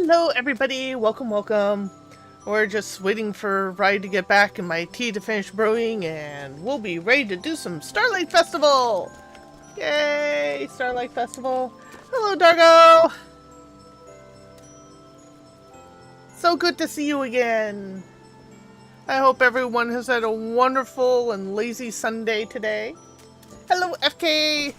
Hello, everybody. Welcome, welcome. We're just waiting for Rye to get back and my tea to finish brewing, and we'll be ready to do some Starlight Festival! Yay! Starlight Festival. Hello, Dargo! So good to see you again. I hope everyone has had a wonderful and lazy Sunday today. Hello, FK!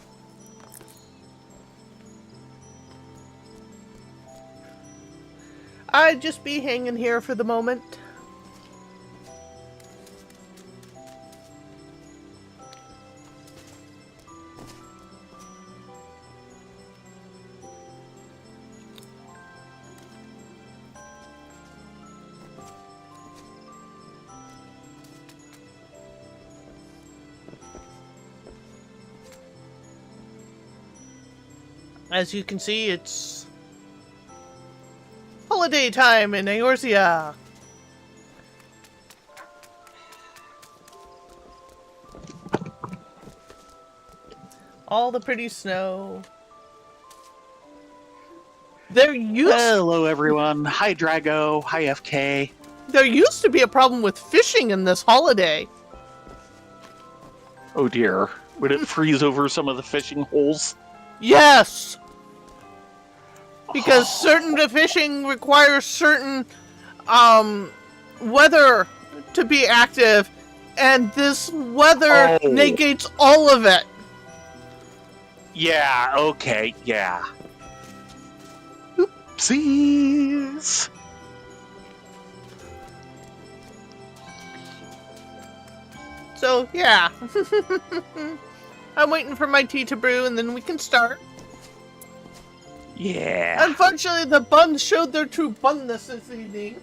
I'd just be hanging here for the moment. As you can see, it's holiday time in Eorzea. All the pretty snow. Hello, everyone. Hi, Drago. Hi, FK. There used to be a problem with fishing in this holiday. Oh dear. Would it freeze over some of the fishing holes? Yes! Because certain fishing requires certain weather to be active, and this weather negates all of it. Yeah, okay, yeah. Oopsies. So, yeah. I'm waiting for my tea to brew, and then we can start. Yeah. Unfortunately, the buns showed their true bunness this evening.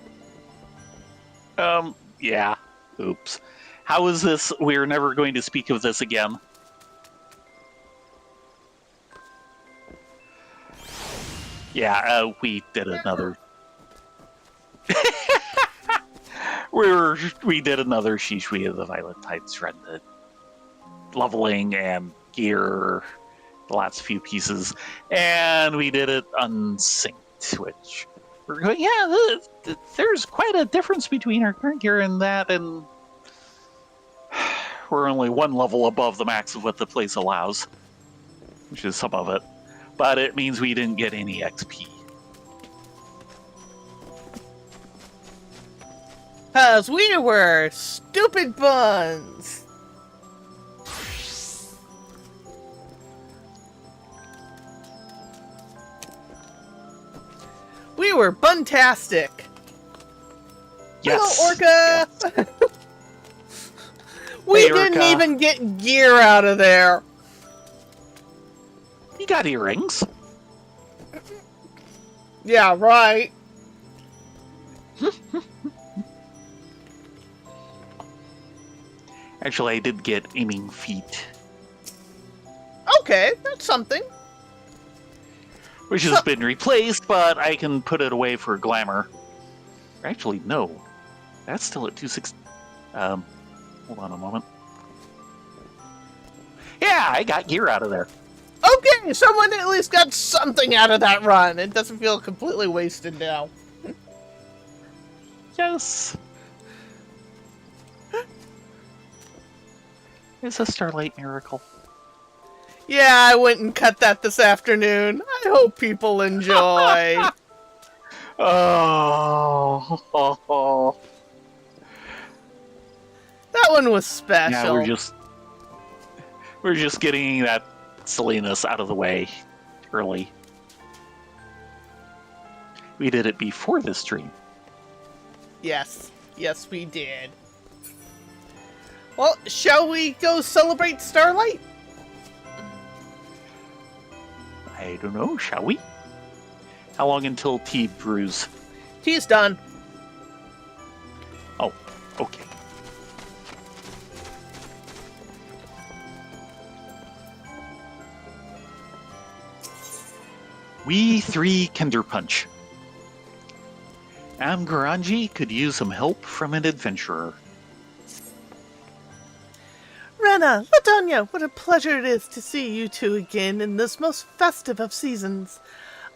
Yeah. Oops. How is this? We're never going to speak of this again. Yeah, we did another... we did another Shishui of the Violet Tides run. The leveling and gear... the last few pieces, and we did it unsynced, which we're going, yeah, there's quite a difference between our current gear and that, and we're only one level above the max of what the place allows, which is some of it, but it means we didn't get any XP. Cause we were stupid buns! We were buntastic. Yes. Hello, Orca. Yes. We Hey, didn't Orca. even get gear out of there. You got earrings. Yeah, right. Actually, I did get aiming feet, Okay, that's something. which has been replaced, but I can put it away for glamour. Actually, no. That's still at 260. Hold on a moment. Yeah, I got gear out of there. Okay, someone at least got something out of that run. It doesn't feel completely wasted now. Yes. It's a Starlight miracle. Yeah, I went and cut that this afternoon. I hope people enjoy. Oh. That one was special. Yeah, we're just getting that silliness out of the way early. We did it before this stream. Yes, we did. Well, shall we go celebrate Starlight? I don't know, shall we? How long until tea brews? Tea's done. Oh, okay. We three Kinder Punch. Amgaranji could use some help from an adventurer. Rena, Latanya, what a pleasure it is to see you two again in this most festive of seasons.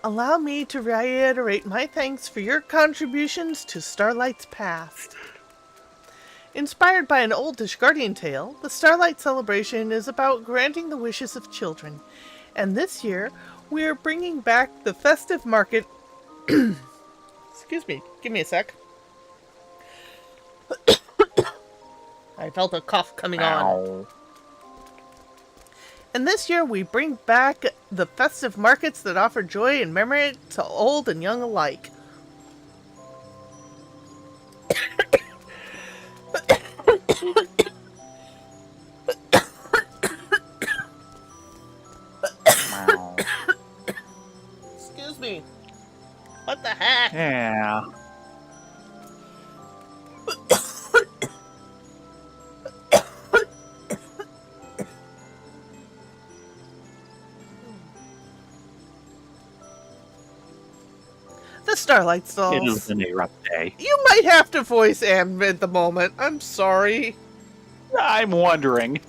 allow me to reiterate my thanks for your contributions to Starlight's past. Inspired by an old Guardian tale, the Starlight celebration is about granting the wishes of children, and this year we are bringing back the festive market. Excuse me, give me a sec. I felt a cough coming on. And this year we bring back the festive markets that offer joy and memory to old and young alike. Excuse me. What the heck? Yeah. The Starlight Stalls. It has been a rough day. You might have to voice Am at the moment. I'm sorry. I'm wondering.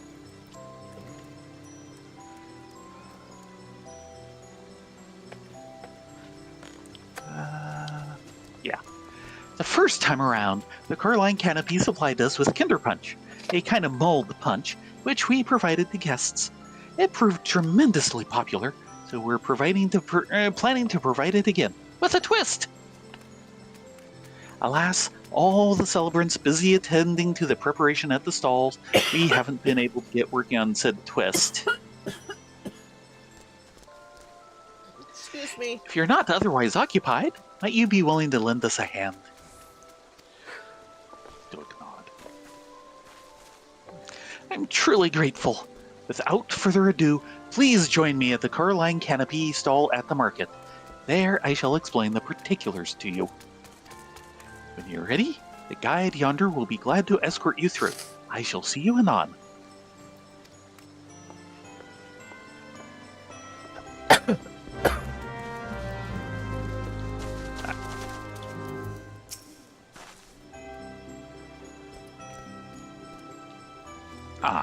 Yeah. The first time around, the Carline Canopy supplied us with Kinder Punch, a kind of mulled punch, which we provided to guests. It proved tremendously popular, so we're planning to provide it again, with a twist. Alas, all the celebrants busy attending to the preparation at the stalls, we haven't been able to get working on said twist. Excuse me. If you're not otherwise occupied, might you be willing to lend us a hand? Don't nod. I'm truly grateful. Without further ado, please join me at the Carline Canopy stall at the market. There I shall explain the particulars to you. When you're ready, the guide yonder will be glad to escort you through. I shall see you anon.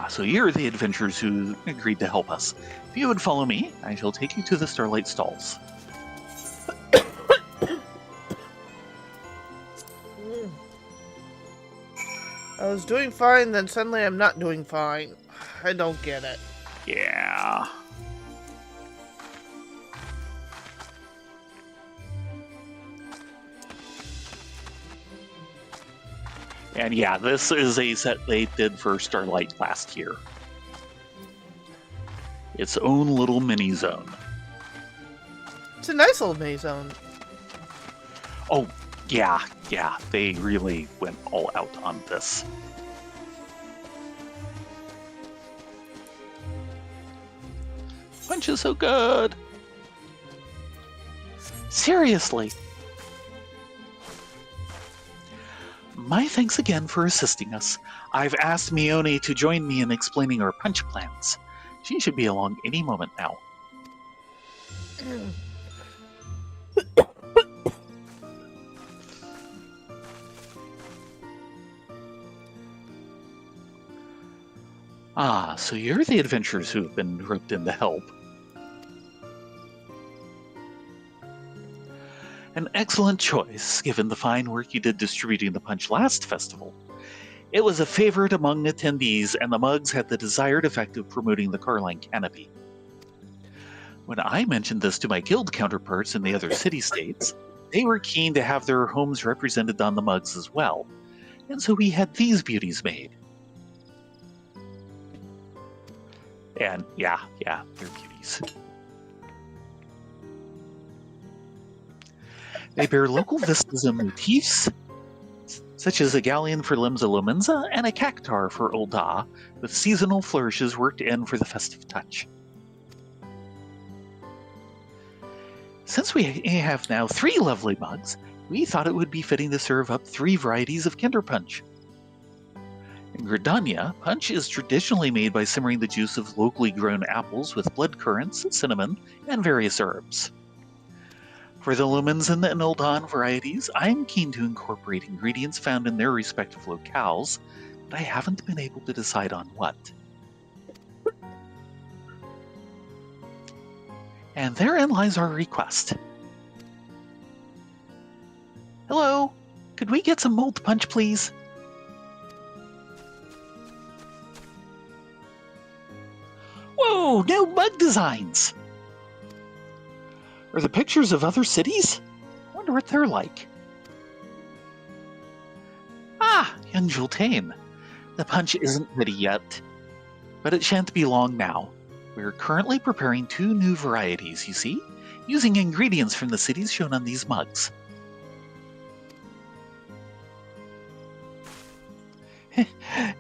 So you're the adventurers who agreed to help us. If you would follow me, I shall take you to the Starlight stalls. I was doing fine, then suddenly I'm not doing fine. I don't get it. Yeah. And yeah, this is a set they did for Starlight last year. Its own little mini zone. It's a nice little mini zone. Oh, yeah, they really went all out on this. Punch is so good. Seriously. My thanks again for assisting us. I've asked Mione to join me in explaining our punch plans. She should be along any moment now. So you're the adventurers who've been roped in to help. An excellent choice, given the fine work you did distributing the punch last festival. It was a favorite among attendees, and the mugs had the desired effect of promoting the Carline Canopy. When I mentioned this to my guild counterparts in the other city-states, they were keen to have their homes represented on the mugs as well, and so we had these beauties made. And yeah, they're beauties. They bear local vistas and motifs, such as a galleon for Limsa Lomenza and a cactar for Ulda, with seasonal flourishes worked in for the festive touch. Since we have now 3 lovely mugs, we thought it would be fitting to serve up 3 varieties of Kinder Punch. In Gridania, punch is traditionally made by simmering the juice of locally grown apples with blood currants, cinnamon, and various herbs. For the Lumens and the Uldan varieties, I'm keen to incorporate ingredients found in their respective locales, but I haven't been able to decide on what. And therein lies our request. Hello? Could we get some mulled punch, please? Whoa, no mug designs! Are the pictures of other cities? I wonder what they're like. Ah, young Jultain. The punch isn't ready yet, but it shan't be long now. We're currently preparing 2 new varieties, you see, using ingredients from the cities shown on these mugs.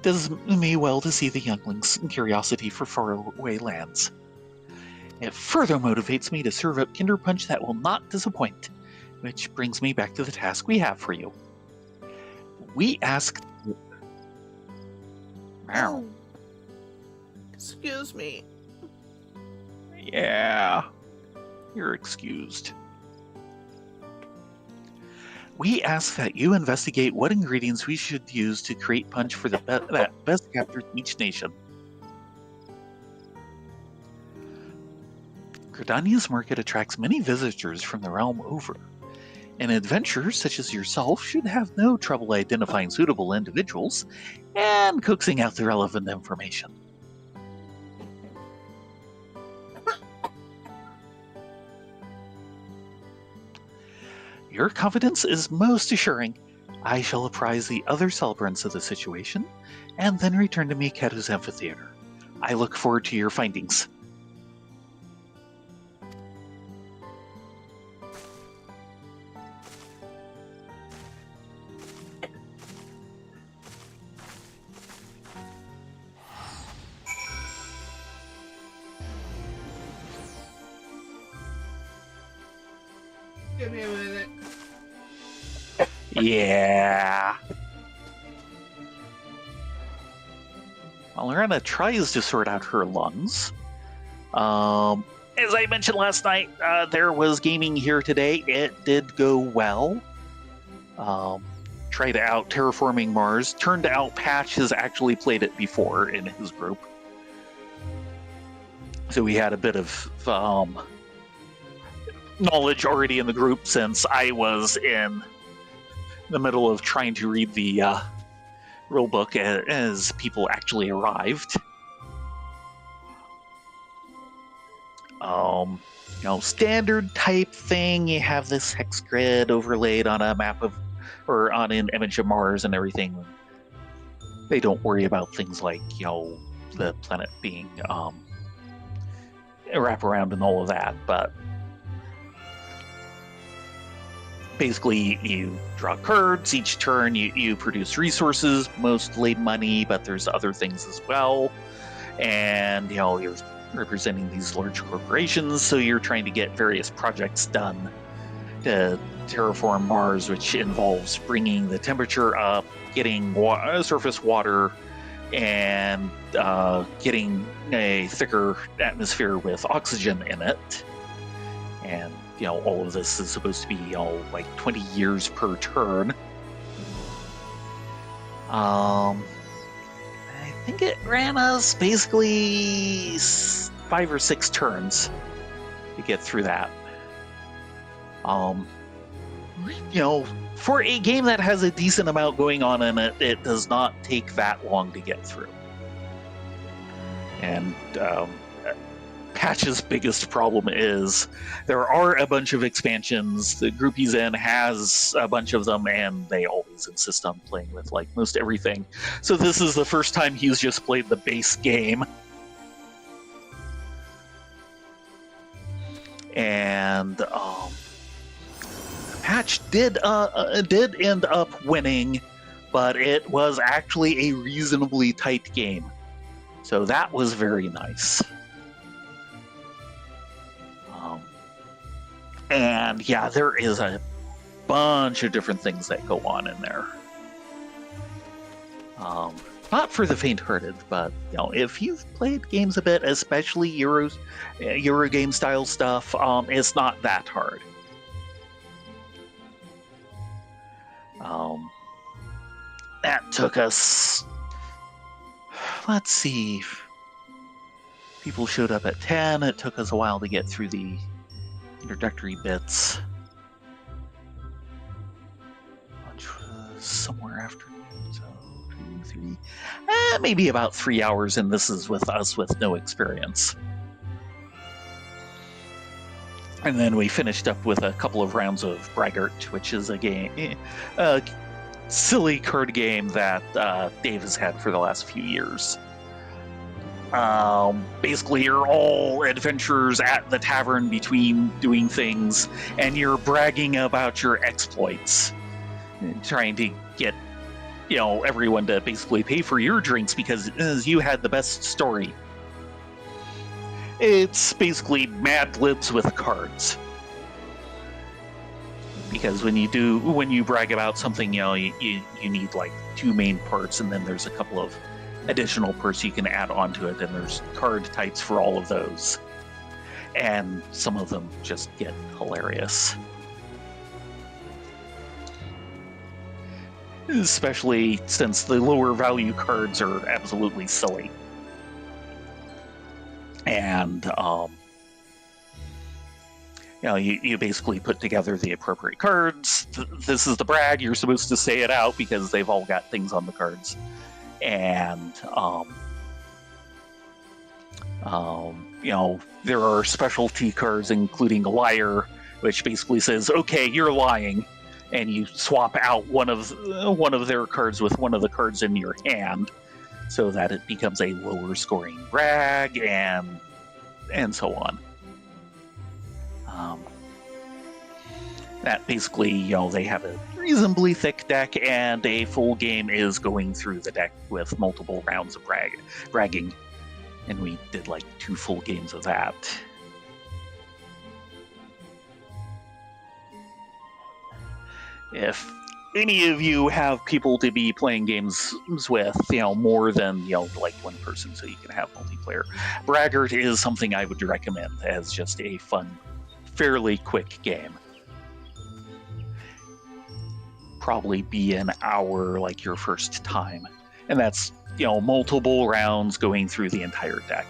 Does me well to see the youngling's curiosity for faraway lands. It further motivates me to serve up Kinder Punch that will not disappoint, which brings me back to the task we have for you. We ask... Meow. Excuse me. Yeah, you're excused. We ask that you investigate what ingredients we should use to create punch for the best capture each nation. Gridania's market attracts many visitors from the realm over, and adventurers such as yourself should have no trouble identifying suitable individuals and coaxing out the relevant information. Your confidence is most assuring. I shall apprise the other celebrants of the situation, and then return to Miketo's amphitheater. I look forward to your findings. Give me a minute. Yeah. While Lorena tries to sort out her lungs, as I mentioned last night, there was gaming here today. It did go well. Tried out Terraforming Mars. Turned out Patch has actually played it before in his group. So we had a bit of knowledge already in the group since I was in the middle of trying to read the rulebook as people actually arrived. Standard type thing. You have this hex grid overlaid on a map of, or on an image of Mars and everything. They don't worry about things like, the planet being wraparound and all of that, but basically you draw cards each turn, you produce resources, mostly money, but there's other things as well. And you're representing these large corporations, so you're trying to get various projects done to terraform Mars, which involves bringing the temperature up, getting surface water, and getting a thicker atmosphere with oxygen in it. And all of this is supposed to be like 20 years per turn. I think it ran us basically 5 or 6 turns to get through that. For a game that has a decent amount going on in it, it does not take that long to get through. And Patch's biggest problem is there are a bunch of expansions. The group he's in has a bunch of them, and they always insist on playing with like most everything. So this is the first time he's just played the base game. And Patch did end up winning, but it was actually a reasonably tight game. So that was very nice. And yeah, there is a bunch of different things that go on in there. Not for the faint-hearted, but if you've played games a bit, especially Euro game style stuff, it's not that hard. That took us. Let's see. People showed up at 10. It took us a while to get through the introductory bits. somewhere afternoon, so 2, 3, maybe about 3 hours, and this is with us with no experience. And then we finished up with a couple of rounds of Braggart, which is a silly card game that Dave has had for the last few years. Basically, you're all adventurers at the tavern between doing things, and you're bragging about your exploits, trying to get everyone to basically pay for your drinks because you had the best story. It's basically Mad Libs with cards. Because when you brag about something, you need like 2 main parts, and then there's a couple of additional parts you can add onto it, and there's card types for all of those. And some of them just get hilarious. Especially since the lower value cards are absolutely silly. And you basically put together the appropriate cards. This is the brag. You're supposed to say it out because they've all got things on the cards. And there are specialty cards, including liar, which basically says, "Okay, you're lying," and you swap out one of their cards with one of the cards in your hand, so that it becomes a lower scoring brag, and so on. That basically, they have a reasonably thick deck, and a full game is going through the deck with multiple rounds of bragging. And we did like 2 full games of that. If any of you have people to be playing games with, more than, like 1 person, so you can have multiplayer, Braggart is something I would recommend as just a fun, fairly quick game. Probably be an hour like your first time. And that's, multiple rounds going through the entire deck.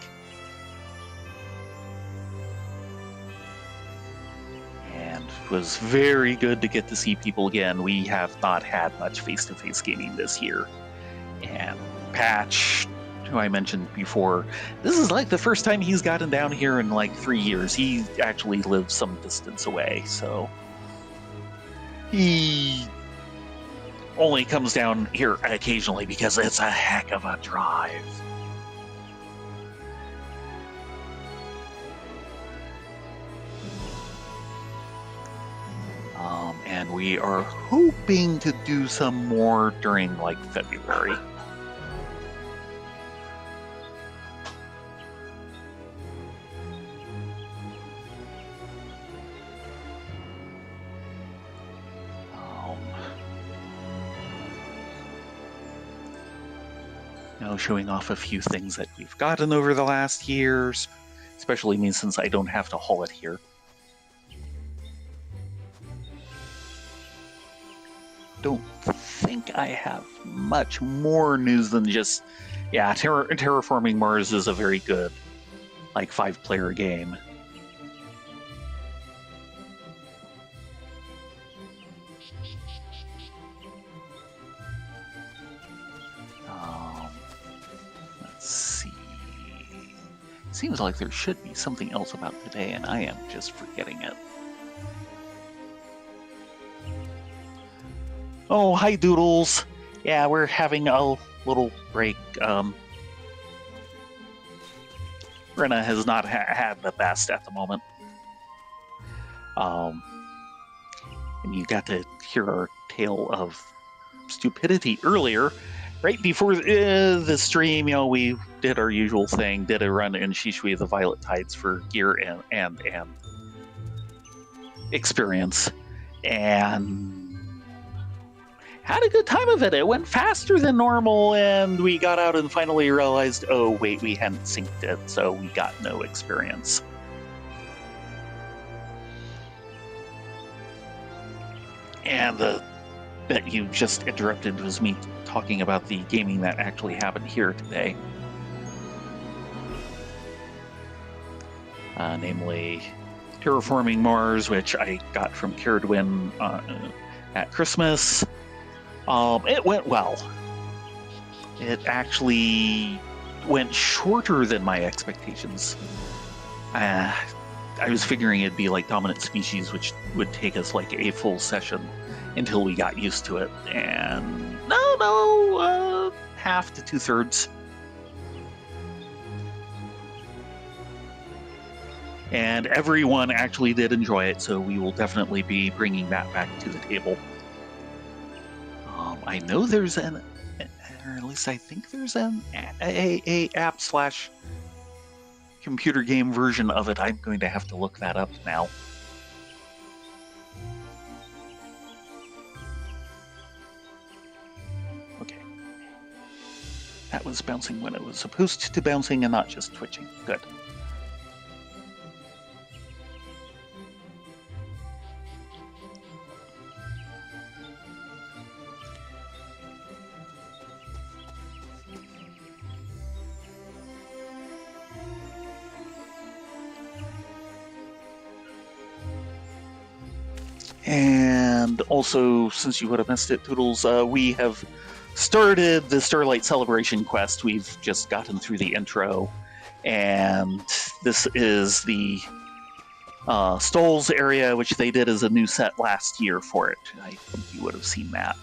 And it was very good to get to see people again. We have not had much face-to-face gaming this year. And Patch, who I mentioned before, this is like the first time he's gotten down here in like 3 years. He actually lives some distance away, so he only comes down here occasionally because it's a heck of a drive. And we are hoping to do some more during like February. Showing off a few things that we've gotten over the last years, especially me since I don't have to haul it here. Don't think I have much more news than just, Terraforming Mars is a very good, like, 5-player game. Seems like there should be something else about today, and I am just forgetting it. Oh, hi, Doodles. Yeah, we're having a little break. Brenna has not had the best at the moment. And you got to hear our tale of stupidity earlier. Right before the stream, we did our usual thing, did a run in Shishui the Violet Tides for gear and experience, and had a good time of it. It went faster than normal, and we got out and finally realized, oh wait, we hadn't synced it, so we got no experience. And the bit you just interrupted was me talking about the gaming that actually happened here today. Namely Terraforming Mars, which I got from Caradwin at Christmas. It went well. It actually went shorter than my expectations. I was figuring it'd be like Dominant Species, which would take us like a full session until we got used to it. And no, half to 2/3. And everyone actually did enjoy it, so we will definitely be bringing that back to the table. I know there's or at least I think there's a app/computer game version of it. I'm going to have to look that up now. Okay. That was bouncing when it was supposed to bouncing and not just twitching. Good. And also, since you would have missed it, Toodles, we have started the Starlight Celebration quest. We've just gotten through the intro, and this is the Stalls area, which they did as a new set last year for it. I think you would have seen that.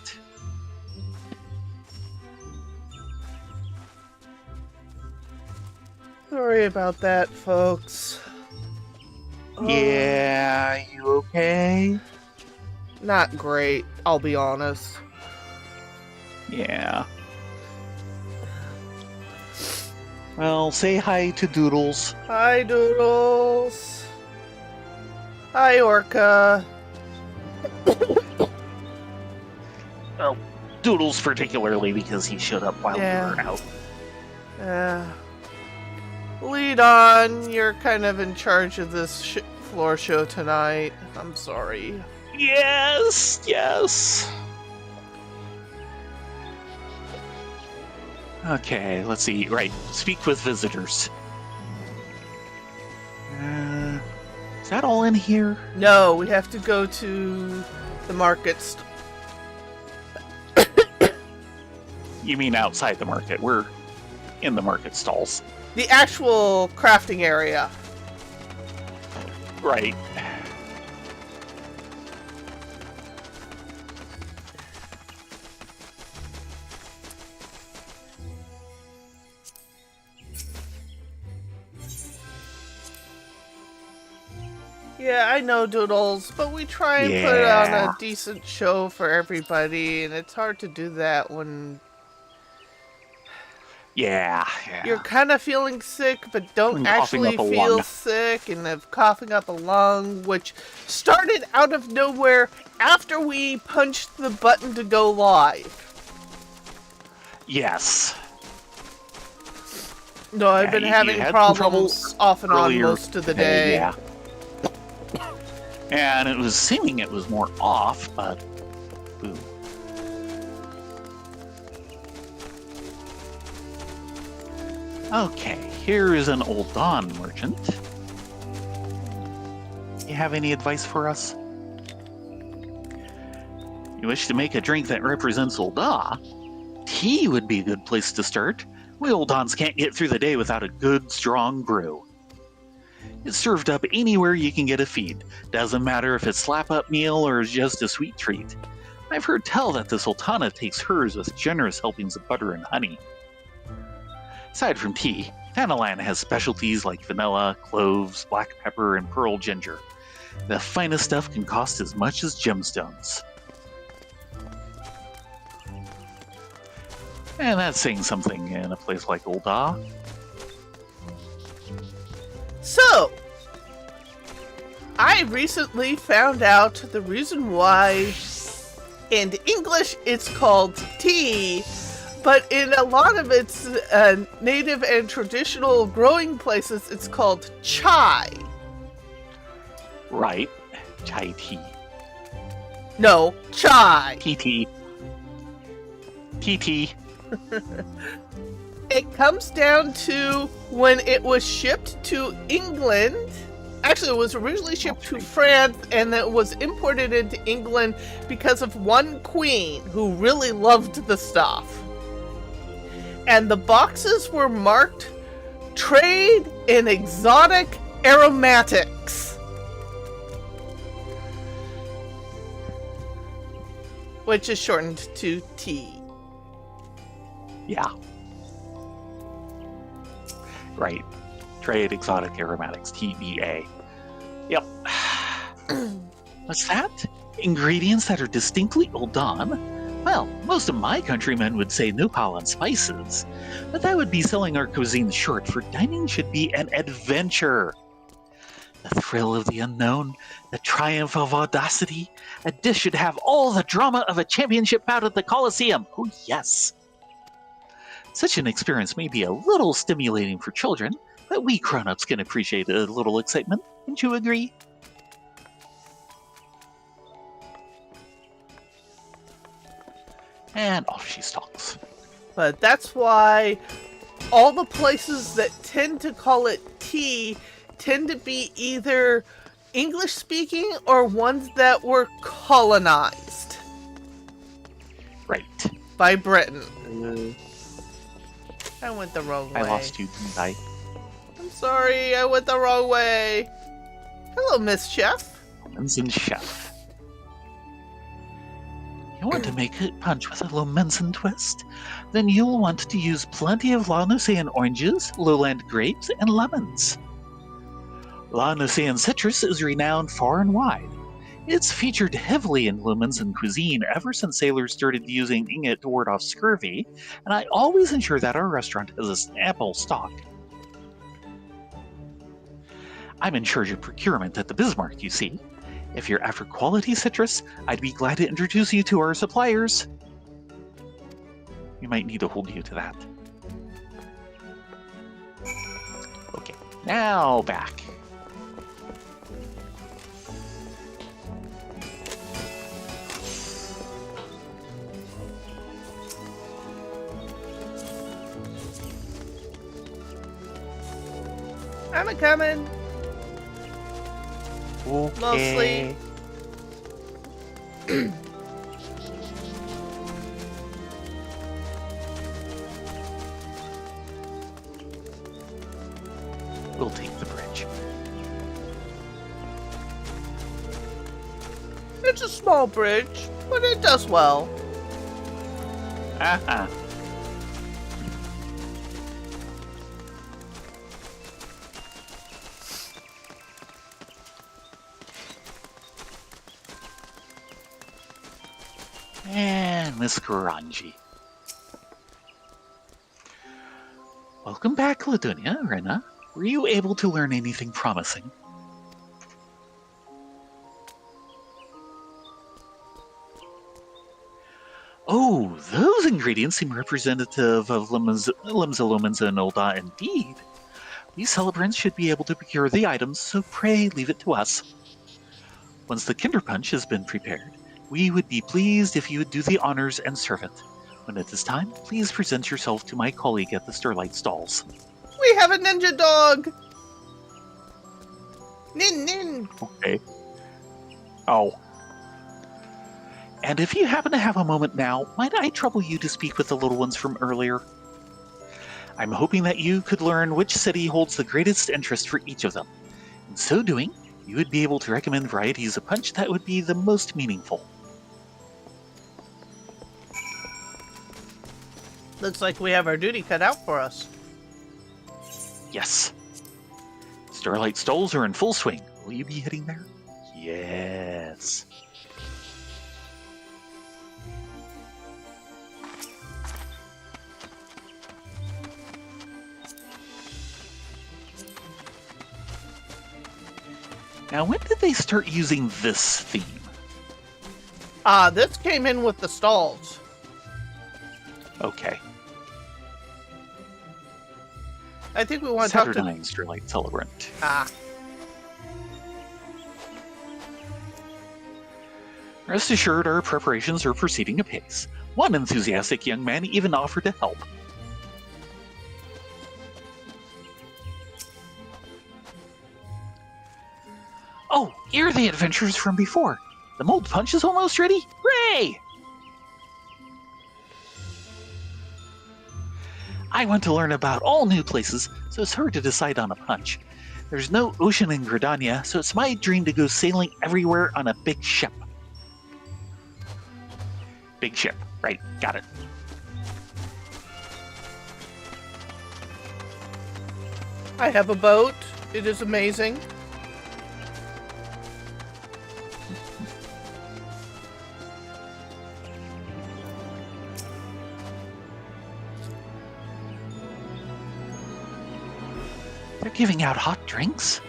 Sorry about that, folks. Yeah, you okay? Not great, I'll be honest. Yeah. Well, say hi to Doodles. Hi, Doodles. Hi, Orca. Well, Doodles particularly because he showed up while we were out. Lead on. You're kind of in charge of this floor show tonight. I'm sorry. Yes. Okay, let's see. Right, speak with visitors. Is that all in here? No, we have to go to the market. You mean outside the market? We're in the market stalls. The actual crafting area. Right. Yeah, I know, Doodles, but we try and put on a decent show for everybody, and it's hard to do that when you're kind of feeling sick, but don't actually feel sick, and of coughing up a lung, which started out of nowhere after we punched the button to go live. Yes. No, I've been having problems off and on most of the day. Yeah. And it was seeming it was more off, but boom. Okay, here is an Old Dawn merchant. You have any advice for us? You wish to make a drink that represents Ul'dah? Tea would be a good place to start. We Old Dawns can't get through the day without a good, strong brew. It's served up anywhere you can get a feed. Doesn't matter if it's slap-up meal or just a sweet treat. I've heard tell that the Sultana takes hers with generous helpings of butter and honey. Aside from tea, Thanalan has specialties like vanilla, cloves, black pepper, and pearl ginger. The finest stuff can cost as much as gemstones. And that's saying something in a place like Ul'dah. So, I recently found out the reason why in English it's called tea, but in a lot of its native and traditional growing places it's called chai. Right. Chai tea. No, chai. TT. TT. It comes down to when it was shipped to England, Actually, it was originally shipped to France and it was imported into England because of one queen who really loved the stuff. And the boxes were marked Trade in Exotic Aromatics, which is shortened to T. Yeah. Right. Trade Exotic Aromatics, TEA. Yep. What's that? Ingredients that are distinctly old on? Well, most of my countrymen would say nopal and spices, but that would be selling our cuisine short, for dining should be an adventure. The thrill of the unknown, the triumph of audacity. A dish should have all the drama of a championship bout at the Colosseum. Oh, yes. Such an experience may be a little stimulating for children, but we grown-ups can appreciate a little excitement. Wouldn't you agree? And off she stalks. But that's why all the places that tend to call it tea tend to be either English speaking or ones that were colonized. Right. By Britain. I went the wrong way. I lost you, didn't I? I'm sorry, I went the wrong way. Hello, Miss Chef. Lomenzen Chef. You want to make a punch with a Lomenzen twist? Then you'll want to use plenty of Laonocean oranges, lowland grapes, and lemons. Laonocean citrus is renowned far and wide. It's featured heavily in Lomenzen cuisine ever since sailors started using it to ward off scurvy, and I always ensure that our restaurant has an ample stock. I'm in charge of procurement at the Bismarck, you see. If you're after quality citrus, I'd be glad to introduce you to our suppliers. We might need to hold you to that. Okay, now back. I'm a coming. Okay. Mostly. We'll take the bridge. It's a small bridge, but it does well. Uh-huh. And Miss Garanji. Welcome back, Ladunia, Rena. Were you able to learn anything promising? Oh, those ingredients seem representative of Limsa Lumenza and Olda indeed. We celebrants should be able to procure the items, so pray leave it to us. Once the Kinder Punch has been prepared, we would be pleased if you would do the honors and serve it. When it is time, please present yourself to my colleague at the Starlight stalls. We have a ninja dog! Nin nin! Okay. Oh. And if you happen to have a moment now, might I trouble you to speak with the little ones from earlier? I'm hoping that you could learn which city holds the greatest interest for each of them. In so doing, you would be able to recommend varieties of punch that would be the most meaningful. Looks like we have our duty cut out for us. Yes. Starlight stalls are in full swing. Will you be heading there? Yes. Now, when did they start using this theme? This came in with the stalls. Okay. I think we want to talk to... Saturnine Starlight Celebrant. Rest assured, our preparations are proceeding apace. One enthusiastic young man even offered to help. Oh, you're the adventurers from before. The mold punch is almost ready. Hooray! I want to learn about all new places, so it's hard to decide on a punch. There's no ocean in Gridania, so it's my dream to go sailing everywhere on a big ship. Big ship, right, got it. I have a boat. It is amazing. They're giving out hot drinks?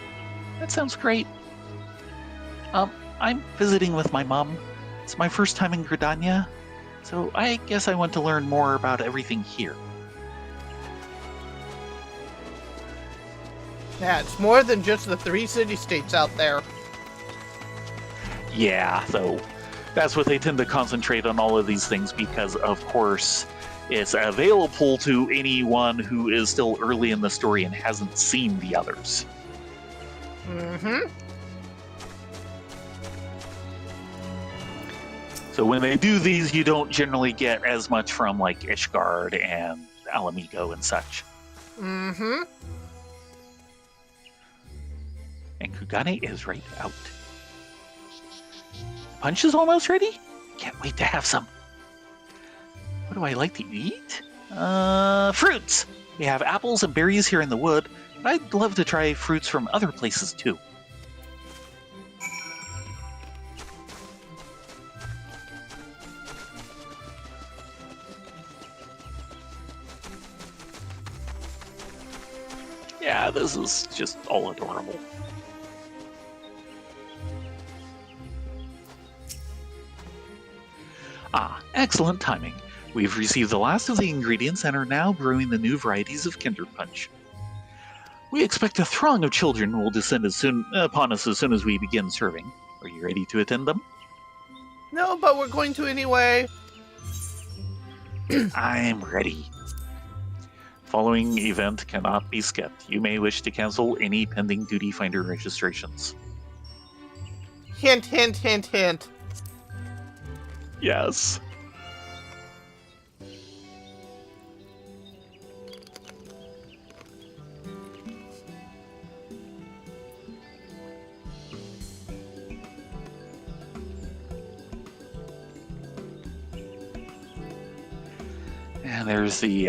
That sounds great. I'm visiting with my mom. It's my first time in Gridania, so I guess I want to learn more about everything here. Yeah, it's more than just the 3 city-states out there. Yeah, so that's what they tend to concentrate on all of these things because, of course, it's available to anyone who is still early in the story and hasn't seen the others. Mm-hmm. So when they do these, you don't generally get as much from, like, Ishgard and Alamigo and such. Mm-hmm. And Kugane is right out. Punch is almost ready? Can't wait to have some. What do I like to eat? Fruits! We have apples and berries here in the wood, but I'd love to try fruits from other places too. Yeah, this is just all adorable. Ah, excellent timing. We've received the last of the ingredients and are now brewing the new varieties of Kinder Punch. We expect a throng of children will descend upon us as soon as we begin serving. Are you ready to attend them? No, but we're going to anyway. I'm ready. Following event cannot be skipped. You may wish to cancel any pending duty finder registrations. Hint, hint, hint, hint. Yes. And there's the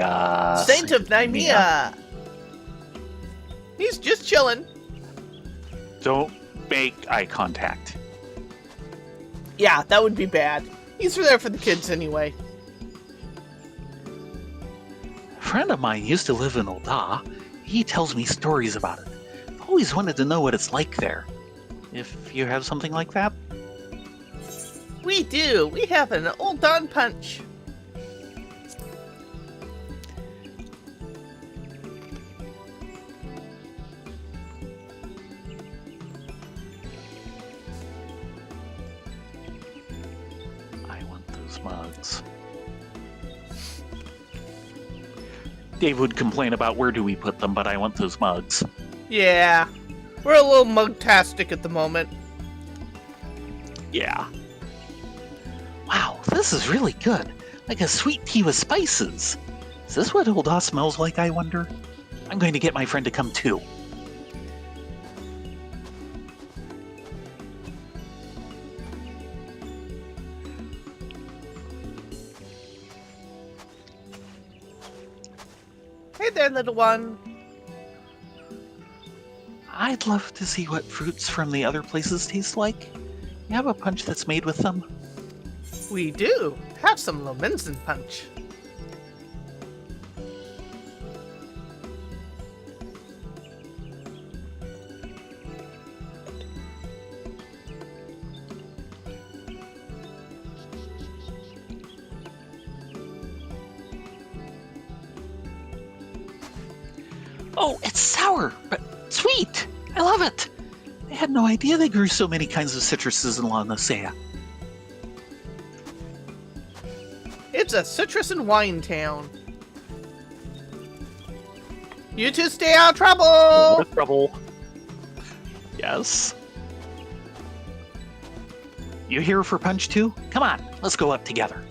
Saint of Nymea. He's just chilling. Don't make eye contact. Yeah, that would be bad. He's there for the kids anyway. A friend of mine used to live in Ul'dah. He tells me stories about it. I've always wanted to know what it's like there. If you have something like that? We do. We have an old Don Punch. Mugs. Dave would complain about where do we put them, but I want those mugs. Yeah. We're a little mug-tastic at the moment. Yeah. Wow, this is really good. Like a sweet tea with spices. Is this what Ul'dah smells like, I wonder? I'm going to get my friend to come too. Hey there, little one. I'd love to see what fruits from the other places taste like. You have a punch that's made with them? We do. Have some Lominson Punch. Oh, it's sour, but sweet! I love it! I had no idea they grew so many kinds of citruses in Eorzea. It's a citrus and wine town. You two stay out of trouble! With trouble. Yes. You here for punch too? Come on, let's go up together.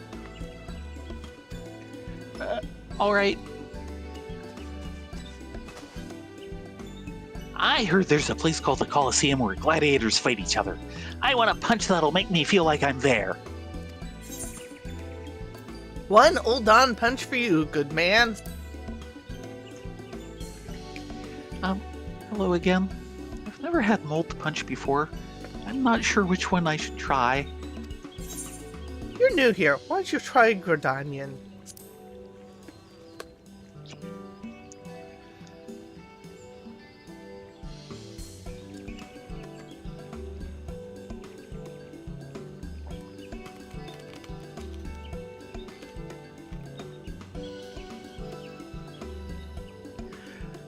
All right. I heard there's a place called the Coliseum where gladiators fight each other. I want a punch that'll make me feel like I'm there. One old Don punch for you, good man. Hello again. I've never had mold punch before. I'm not sure which one I should try. You're new here. Why don't you try Grodanian?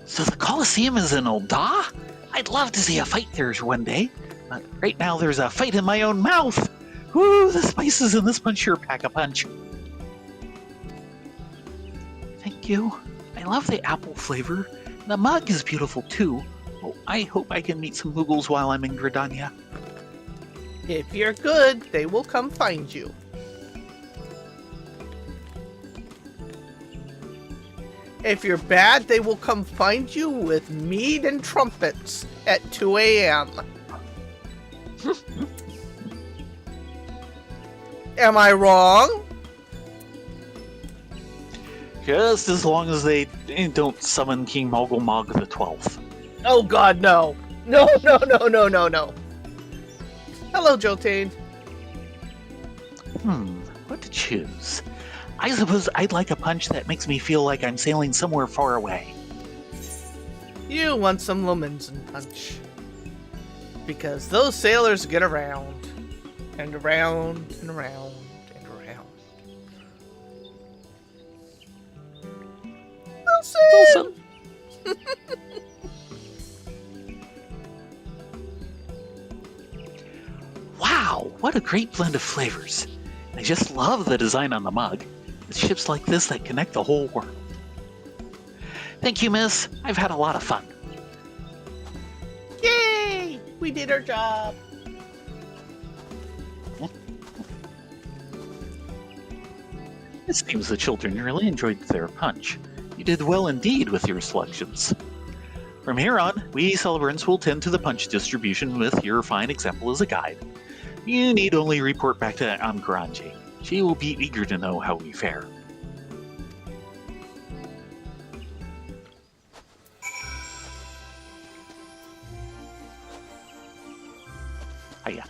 So the Coliseum is in Ul'dah? I'd love to see a fight there one day. But right now there's a fight in my own mouth. Woo, the spices in this punch sure pack a punch. Thank you. I love the apple flavor. The mug is beautiful too. Oh, I hope I can meet some Moogles while I'm in Gridania. If you're good, they will come find you. If you're bad, they will come find you with mead and trumpets at 2 a.m. Am I wrong? Just as long as they don't summon King Mogulmog the 12th. Oh god, no. No. Hello, Joltane. What to choose? I suppose I'd like a punch that makes me feel like I'm sailing somewhere far away. You want some Lominson punch. Because those sailors get around. And around, and around, and around. Wilson! Wow, what a great blend of flavors. I just love the design on the mug. It's ships like this that connect the whole world. Thank you, miss. I've had a lot of fun. Yay! We did our job. It seems the children really enjoyed their punch. You did well indeed with your selections. From here on, we celebrants will tend to the punch distribution with your fine example as a guide. You need only report back to Amgaranji. She will be eager to know how we fare. Hiya.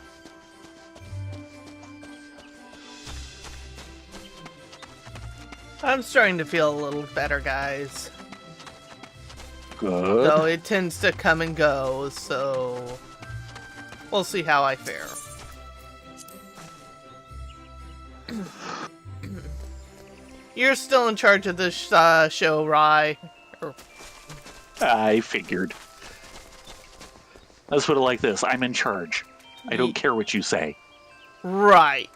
I'm starting to feel a little better, guys. Good. Though it tends to come and go, so we'll see how I fare. You're still in charge of this show, Rye. I figured. Let's put it like this. I'm in charge. I don't care what you say. Right.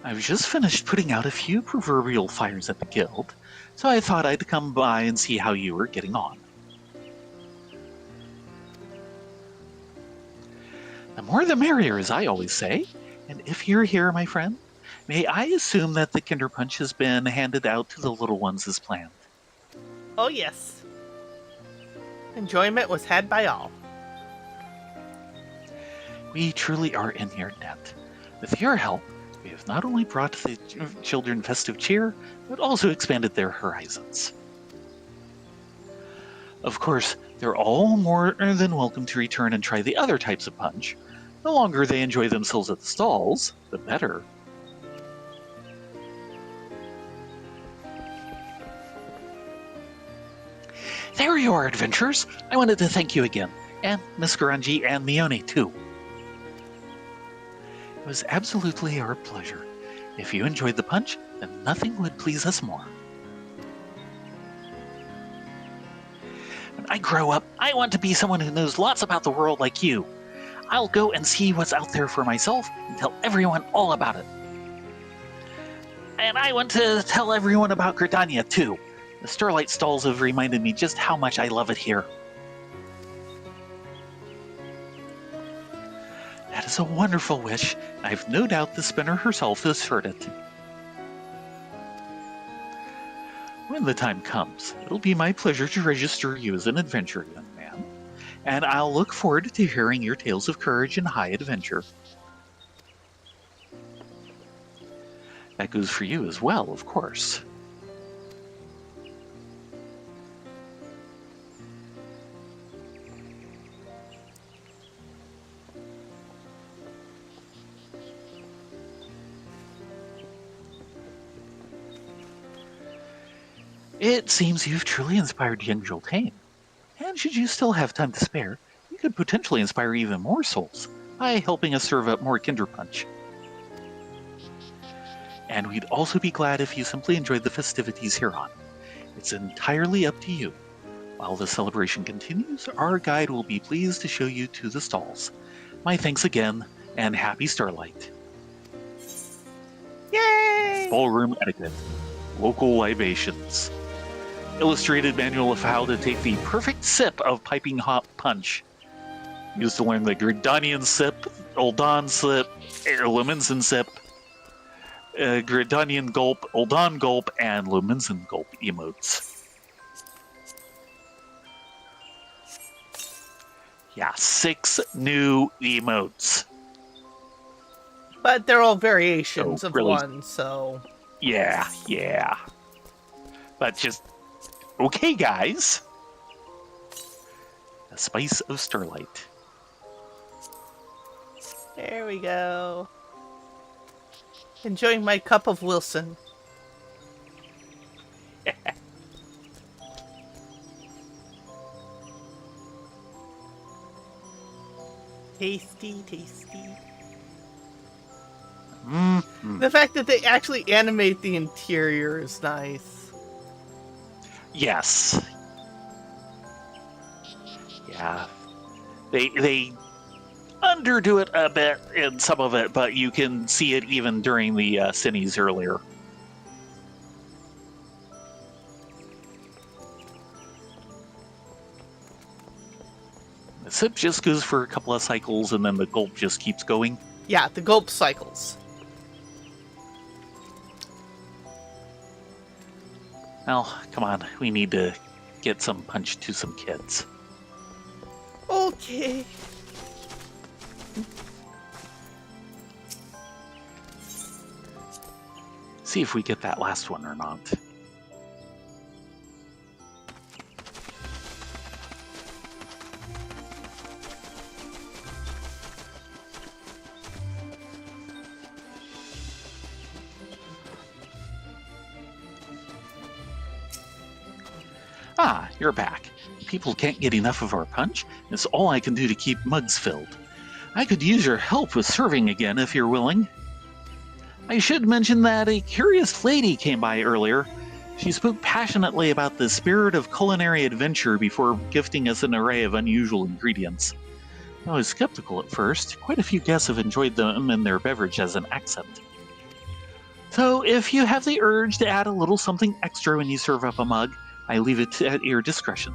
I've just finished putting out a few proverbial fires at the guild, so I thought I'd come by and see how you were getting on. The more the merrier, as I always say, and if you're here, my friend, may I assume that the Kinder Punch has been handed out to the little ones as planned? Oh, yes. Enjoyment was had by all. We truly are in your debt. With your help, we have not only brought the children festive cheer, but also expanded their horizons. Of course, they're all more than welcome to return and try the other types of punch. The longer they enjoy themselves at the stalls, the better. There you are, adventurers! I wanted to thank you again, and Miss Garanji and Mione, too. It was absolutely our pleasure. If you enjoyed the punch, then nothing would please us more. When I grow up, I want to be someone who knows lots about the world like you. I'll go and see what's out there for myself and tell everyone all about it. And I want to tell everyone about Gridania, too. The Starlight stalls have reminded me just how much I love it here. That is a wonderful wish. I've no doubt the spinner herself has heard it. When the time comes, it'll be my pleasure to register you as an adventurer, young man. And I'll look forward to hearing your tales of courage and high adventure. That goes for you as well, of course. It seems you've truly inspired young Joltain. And should you still have time to spare, you could potentially inspire even more souls by helping us serve up more Kinder Punch. And we'd also be glad if you simply enjoyed the festivities hereon. It's entirely up to you. While the celebration continues, our guide will be pleased to show you to the stalls. My thanks again, and happy Starlight. Yay! Ballroom etiquette. Local libations. Illustrated manual of how to take the perfect sip of piping hot punch. Used to learn the Gridanian sip, Uldan sip, Lumensen sip, Gridanian gulp, Uldan gulp, and Lumensen gulp emotes. Yeah, 6 new emotes. But they're all variations of really, one, so... Yeah. But just... Okay, guys. The spice of Starlight. There we go. Enjoying my cup of Wilson. Tasty, tasty. Mm-hmm. The fact that they actually animate the interior is nice. Yes. Yeah. They underdo it a bit in some of it, but you can see it even during the Cines earlier. The sip just goes for a couple of cycles, and then the gulp just keeps going. Yeah, the gulp cycles. Well, come on, we need to get some punch to some kids. Okay. See if we get that last one or not. Ah, you're back. People can't get enough of our punch. It's all I can do to keep mugs filled. I could use your help with serving again if you're willing. I should mention that a curious lady came by earlier. She spoke passionately about the spirit of culinary adventure before gifting us an array of unusual ingredients. I was skeptical at first. Quite a few guests have enjoyed them in their beverage as an accent. So if you have the urge to add a little something extra when you serve up a mug, I leave it at your discretion.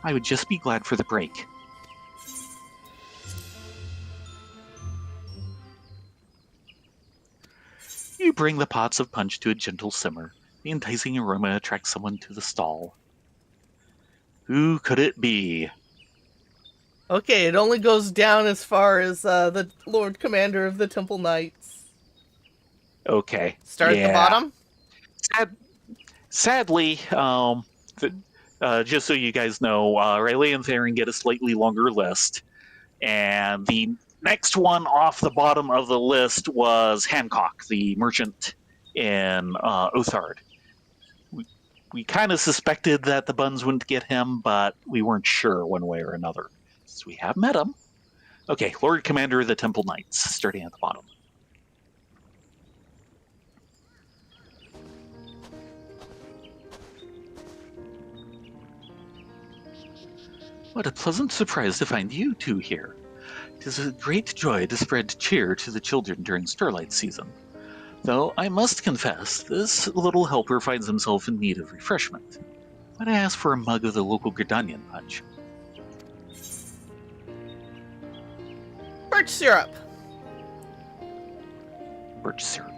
I would just be glad for the break. You bring the pots of punch to a gentle simmer. The enticing aroma attracts someone to the stall. Who could it be? Okay, it only goes down as far as the Lord Commander of the Temple Knights. Okay. Start at the bottom? Sadly, just so you guys know, Riley and Theron get a slightly longer list. And the next one off the bottom of the list was Hancock, the merchant in Othard. We kind of suspected that the buns wouldn't get him, but we weren't sure one way or another. So we have met him. Okay, Lord Commander of the Temple Knights, starting at the bottom. What a pleasant surprise to find you two here. It is a great joy to spread cheer to the children during Starlight season. Though I must confess, this little helper finds himself in need of refreshment. Might I ask for a mug of the local Gridanian punch? Birch syrup. Birch syrup.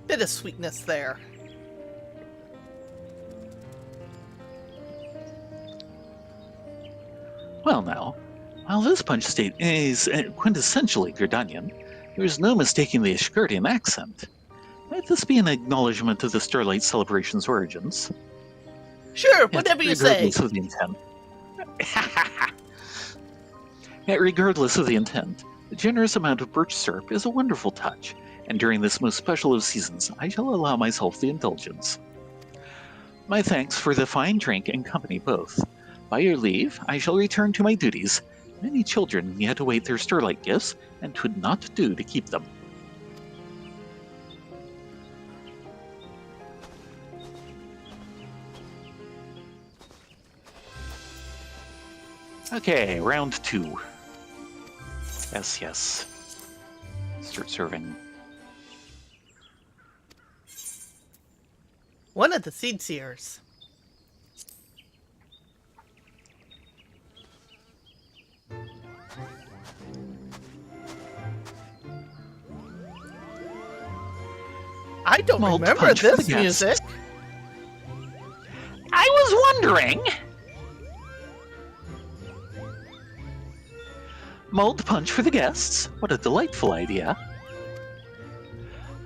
Bit of sweetness there. Well now, while this punch state is quintessentially Gridanian, there is no mistaking the Ishgardian accent. Might this be an acknowledgement of the Starlight celebration's origins? Sure, whatever you say. Regardless of the intent. Yet regardless of the intent, the generous amount of birch syrup is a wonderful touch, and during this most special of seasons, I shall allow myself the indulgence. My thanks for the fine drink and company both. By your leave, I shall return to my duties. Many children yet await their Starlight gifts, and 'twould not do to keep them. Okay, round 2. Yes. Start serving. One of the seed seers. I don't Mulled remember punch for this the guests. music. I was wondering. Mulled punch for the guests. What a delightful idea.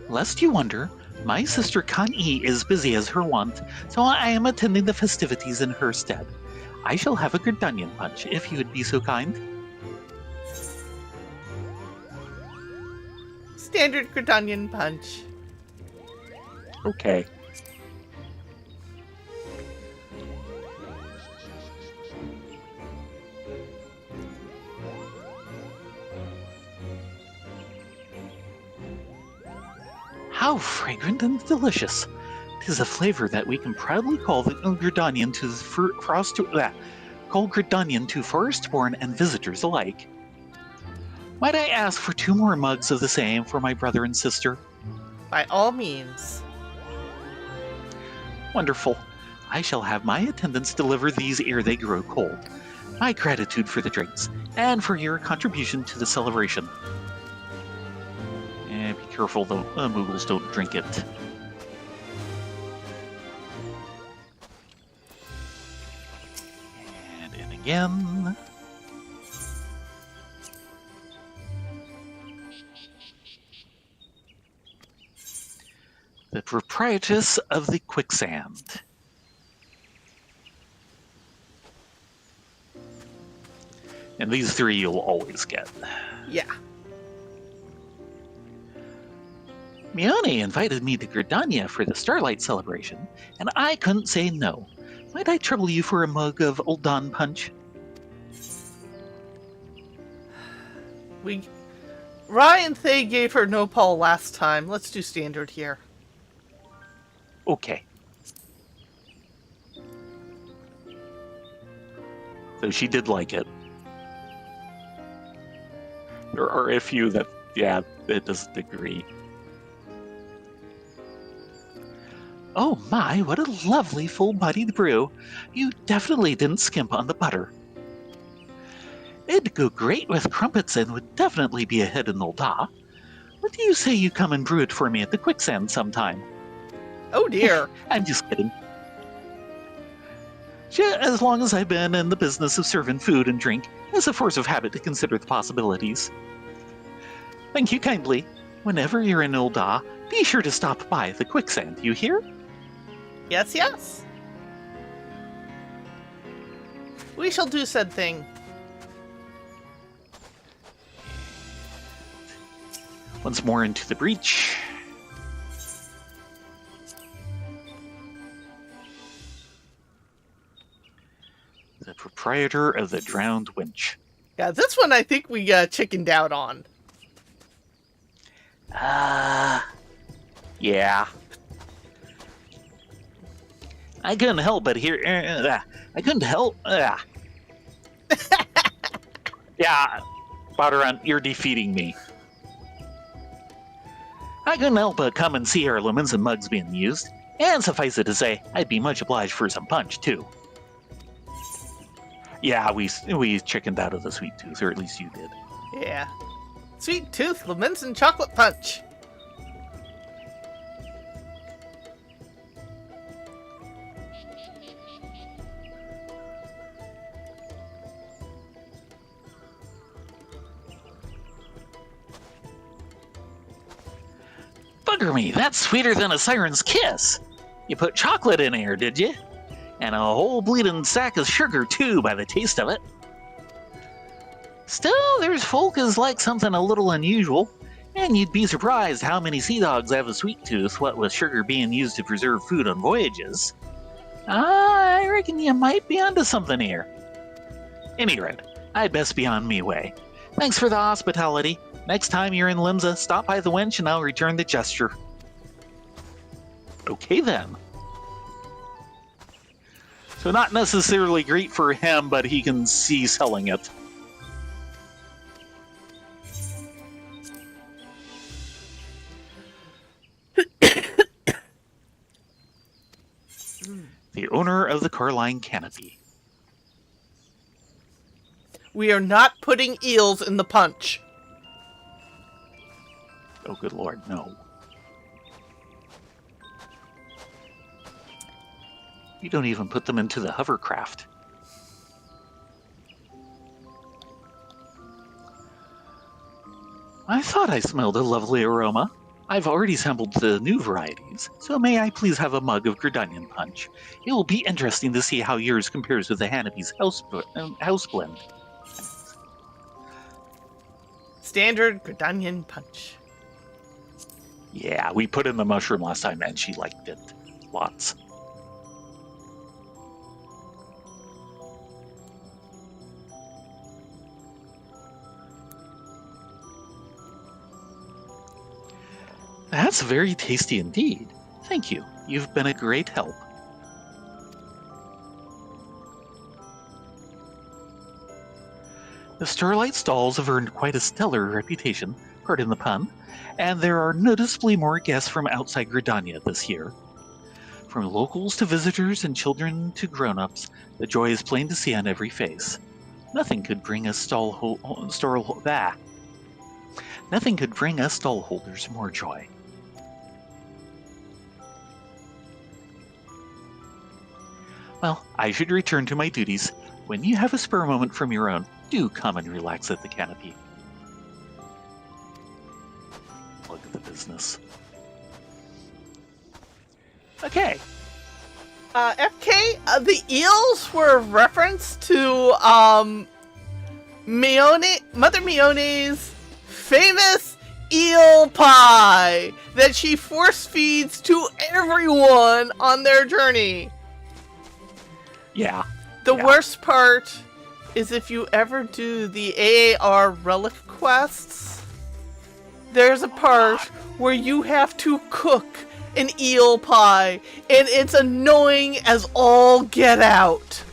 Lest you wonder, my sister Kan-E is busy as her wont, so I am attending the festivities in her stead. I shall have a Gridanian punch, if you would be so kind. Standard Gridanian punch. Okay. How fragrant and delicious! 'Tis a flavor that we can proudly call the Gridanian to Gridanian to forest-born and visitors alike. Might I ask for 2 more mugs of the same for my brother and sister? By all means. Wonderful. I shall have my attendants deliver these ere they grow cold. My gratitude for the drinks, and for your contribution to the celebration. Be careful, the Moogles don't drink it. And in again. The proprietress of the quicksand. And these 3 you'll always get. Yeah. Mione invited me to Gridania for the Starlight celebration, and I couldn't say no. Might I trouble you for a mug of Uldan punch? Ryan Thay gave her Nopal last time. Let's do standard here. Okay. So she did like it. There are a few that, it doesn't agree. Oh my, what a lovely full-bodied brew. You definitely didn't skimp on the butter. It'd go great with crumpets and would definitely be a hit in Ulda. What do you say you come and brew it for me at the quicksand sometime? Oh dear. I'm just kidding. As long as I've been in the business of serving food and drink, it's a force of habit to consider the possibilities. Thank you kindly. Whenever you're in Ulda, be sure to stop by the quicksand, you hear? Yes, yes. We shall do said thing. Once more into the breach. The proprietor of the drowned winch. Yeah, this one I think we chickened out on. Yeah. I couldn't help but hear. I couldn't help. Yeah. Spotterun, you're defeating me. I couldn't help but come and see our lemons and mugs being used, and suffice it to say, I'd be much obliged for some punch, too. Yeah, we chickened out of the sweet tooth, or at least you did. Yeah. Sweet tooth, lemons, and chocolate punch. Bugger me, that's sweeter than a siren's kiss. You put chocolate in here, did you? And a whole bleeding sack of sugar, too, by the taste of it. Still, there's folk as like something a little unusual, and you'd be surprised how many sea dogs have a sweet tooth, what with sugar being used to preserve food on voyages. I reckon you might be onto something here. Any rate, I'd best be on me way. Thanks for the hospitality. Next time you're in Limsa, stop by the wench and I'll return the gesture. Okay then. So not necessarily great for him, but he can see selling it. The owner of the Carline Canopy. We are not putting eels in the punch. Oh, good lord, no. You don't even put them into the hovercraft. I thought I smelled a lovely aroma. I've already sampled the new varieties, so may I please have a mug of Gridanian punch? It will be interesting to see how yours compares with the Hanabi's house blend. Standard Gridanian punch. Yeah, we put in the mushroom last time and she liked it. Lots. That's very tasty indeed. Thank you. You've been a great help. The Starlight stalls have earned quite a stellar reputation, pardon the pun, and there are noticeably more guests from outside Gridania this year. From locals to visitors and children to grown-ups, the joy is plain to see on every face. Nothing could bring us Nothing could bring us stallholders more joy. Well, I should return to my duties. When you have a spare moment from your own, do come and relax at the canopy. Look at the business. Okay. FK, the eels were a reference to Mother Mione's famous eel pie that she force feeds to everyone on their journey. Yeah. The worst part is if you ever do the AAR relic quests, there's a part where you have to cook an eel pie, and it's annoying as all get out.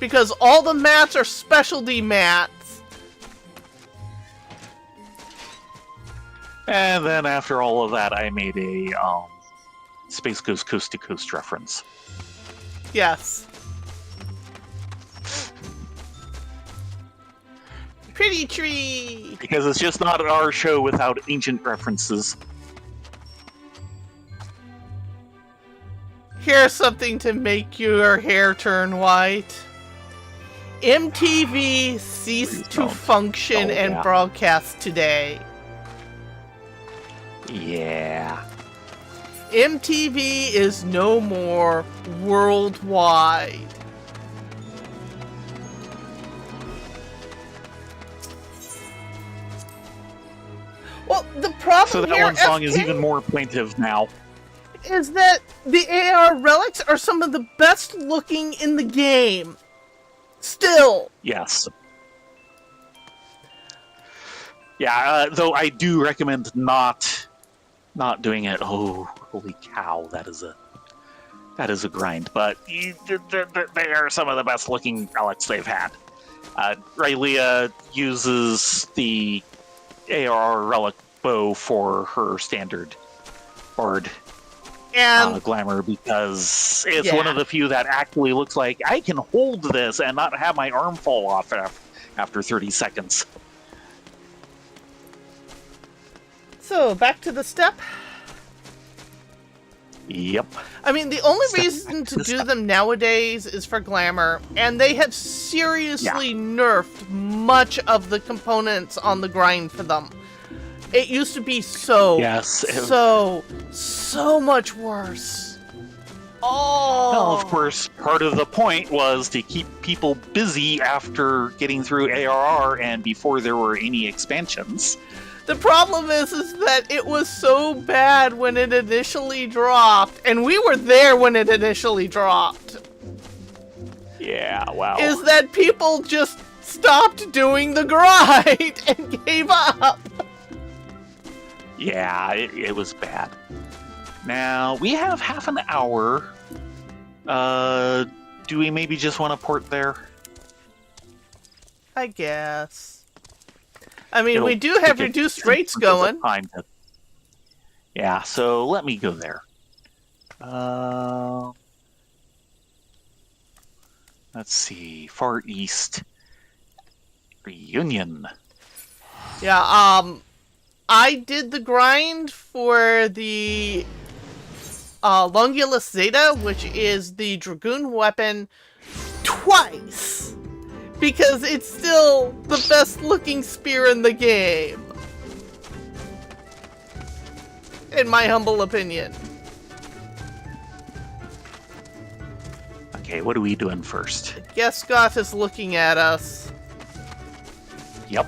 Because all the mats are specialty mats. And then after all of that, I made a Space Ghost Coast to Coast reference. Yes. Pretty tree! Because it's just not our show without ancient references. Here's something to make your hair turn white. MTV ceased to function and broadcast today. Yeah. MTV is no more worldwide. Well, the problem so that here, one song FK, is even more plaintive now. Is that the AR relics are some of the best looking in the game. Still. Yes. Yeah, though I do recommend not doing it. Oh, holy cow, that is a grind. But they are some of the best looking relics they've had. Rylea uses the AR relic bow for her standard bard And glamour because it's one of the few that actually looks like I can hold this and not have my arm fall off after 30 seconds. so back to the step. Yep. I mean, the only reason to do them nowadays is for glamour, and they have seriously nerfed much of the components on the grind for them. It used to be so much worse. Oh. Well, of course, part of the point was to keep people busy after getting through ARR and before there were any expansions. The problem is that it was so bad when it initially dropped, and we were there when it initially dropped. Yeah, wow. Is that people just stopped doing the grind and gave up. Yeah, it was bad. Now, we have half an hour. Do we maybe just want to port there? I guess. I mean, we do have reduced rates going. Yeah, so let me go there. Let's see. Far East. Reunion. Yeah, I did the grind for the Longulus Zeta, which is the Dragoon weapon, twice. Because it's still the best looking spear in the game. In my humble opinion. Okay, what are we doing first? Gesgoth is looking at us. Yep.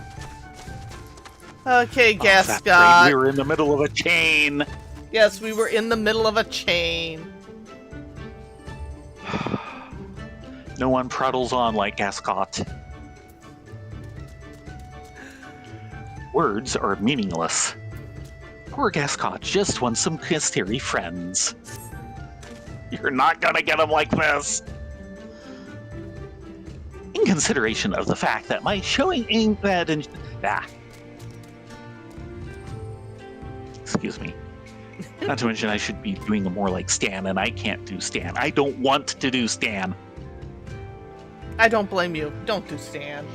Okay, Gesgoth. Right. We were in the middle of a chain. Yes, we were in the middle of a chain. No one prattles on like Gascot. Words are meaningless. Poor Gascot just wants some Kisteri friends. You're not gonna get them like this! In consideration of the fact that my showing ain't bad and... Excuse me. Not to mention I should be doing more like Stan, and I can't do Stan. I don't want to do Stan. I don't blame you. Don't do Stan.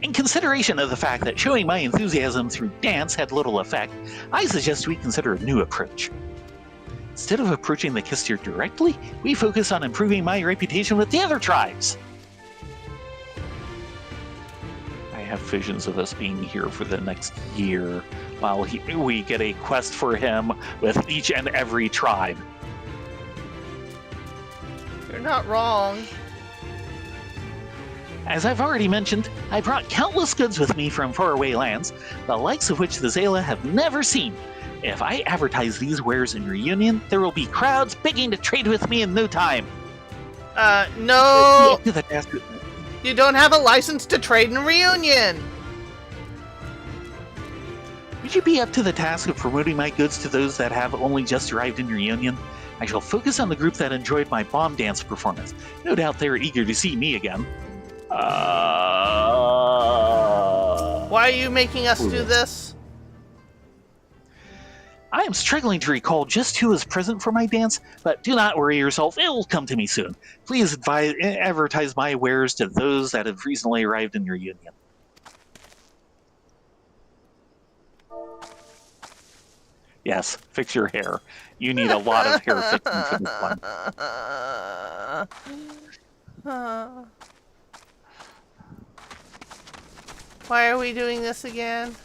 In consideration of the fact that showing my enthusiasm through dance had little effect, I suggest we consider a new approach. Instead of approaching the Kistir directly, we focus on improving my reputation with the other tribes. I have visions of us being here for the next year while we get a quest for him with each and every tribe. You're not wrong. As I've already mentioned, I brought countless goods with me from faraway lands, the likes of which the Zala have never seen. If I advertise these wares in Reunion, there will be crowds begging to trade with me in no time. No! You don't have a license to trade in Reunion! Would you be up to the task of promoting my goods to those that have only just arrived in Reunion? I shall focus on the group that enjoyed my bomb dance performance. No doubt they're eager to see me again. Why are you making us do this? I am struggling to recall just who was present for my dance, but do not worry yourself, it will come to me soon. Please advertise my wares to those that have recently arrived in Reunion. Yes, fix your hair. You need a lot of hair fixing for this one. Why are we doing this again?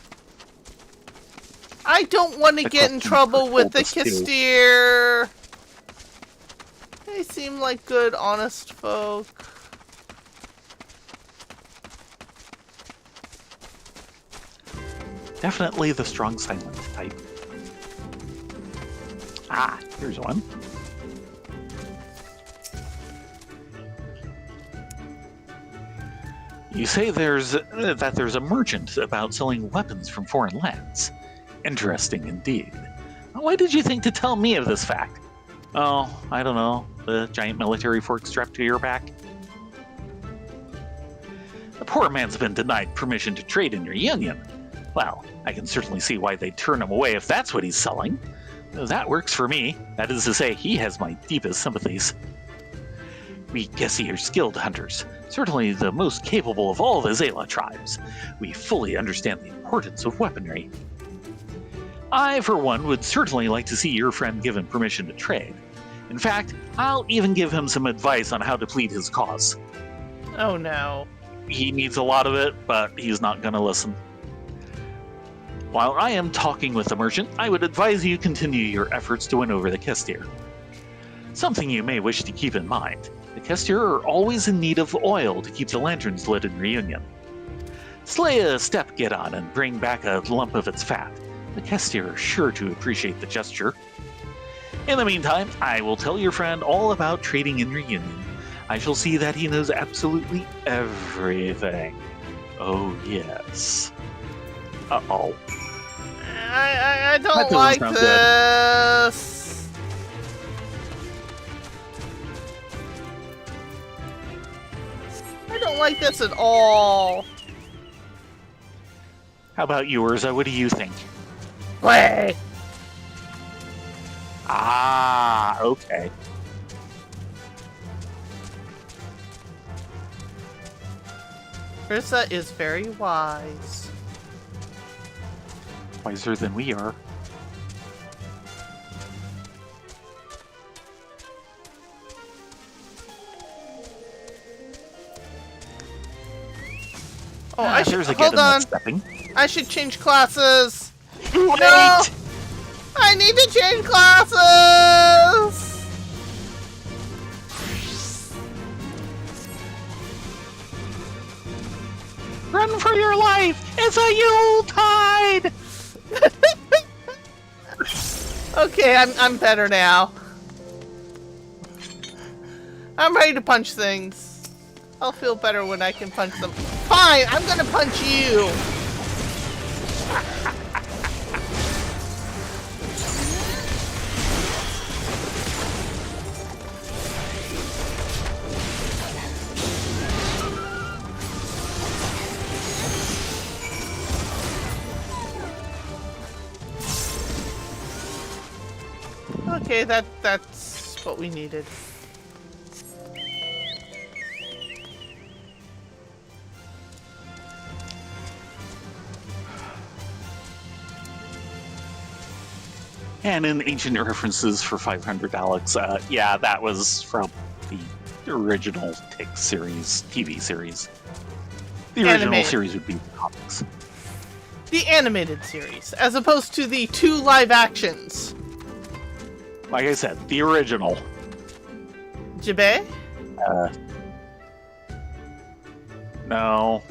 I don't want to get in trouble with the Kistir. They seem like good, honest folk. Definitely the strong silent type. Ah, here's one. You say there's a merchant about selling weapons from foreign lands. Interesting indeed. Why did you think to tell me of this fact? Oh, I don't know. The giant military fork strapped to your back? The poor man's been denied permission to trade in your union. Well, I can certainly see why they'd turn him away if that's what he's selling. That works for me. That is to say, he has my deepest sympathies. We Gessi are skilled hunters, certainly the most capable of all the Zela tribes. We fully understand the importance of weaponry. I, for one, would certainly like to see your friend given permission to trade. In fact, I'll even give him some advice on how to plead his cause. Oh no. He needs a lot of it, but he's not going to listen. While I am talking with the merchant, I would advise you continue your efforts to win over the Kestir. Something you may wish to keep in mind. The Kestir are always in need of oil to keep the lanterns lit in reunion. Slay a steppe Giddon and bring back a lump of its fat. The Kestir are sure to appreciate the gesture. In the meantime, I will tell your friend all about trading in reunion. I shall see that he knows absolutely everything. Oh, yes. Uh-oh. I don't like this. I don't like this at all. How about you, Eorzea? What do you think? Wait. Ah, okay. Eorzea is very wise. Wiser than we are. Oh, I should there's a hold Giddon on. that's stepping. I should change classes. Too late! No! I need to change classes. Run for your life! It's a Yuletide! Okay, I'm better now. I'm ready to punch things. I'll feel better when I can punch them. Fine, I'm gonna punch you. Okay, that's what we needed. And in ancient references for 500 Alex, yeah, that was from the original Tick series, TV series. The original Animated. series would be the comics. The animated series, as opposed to the 2 live actions. Like I said, the original. Jibe? No.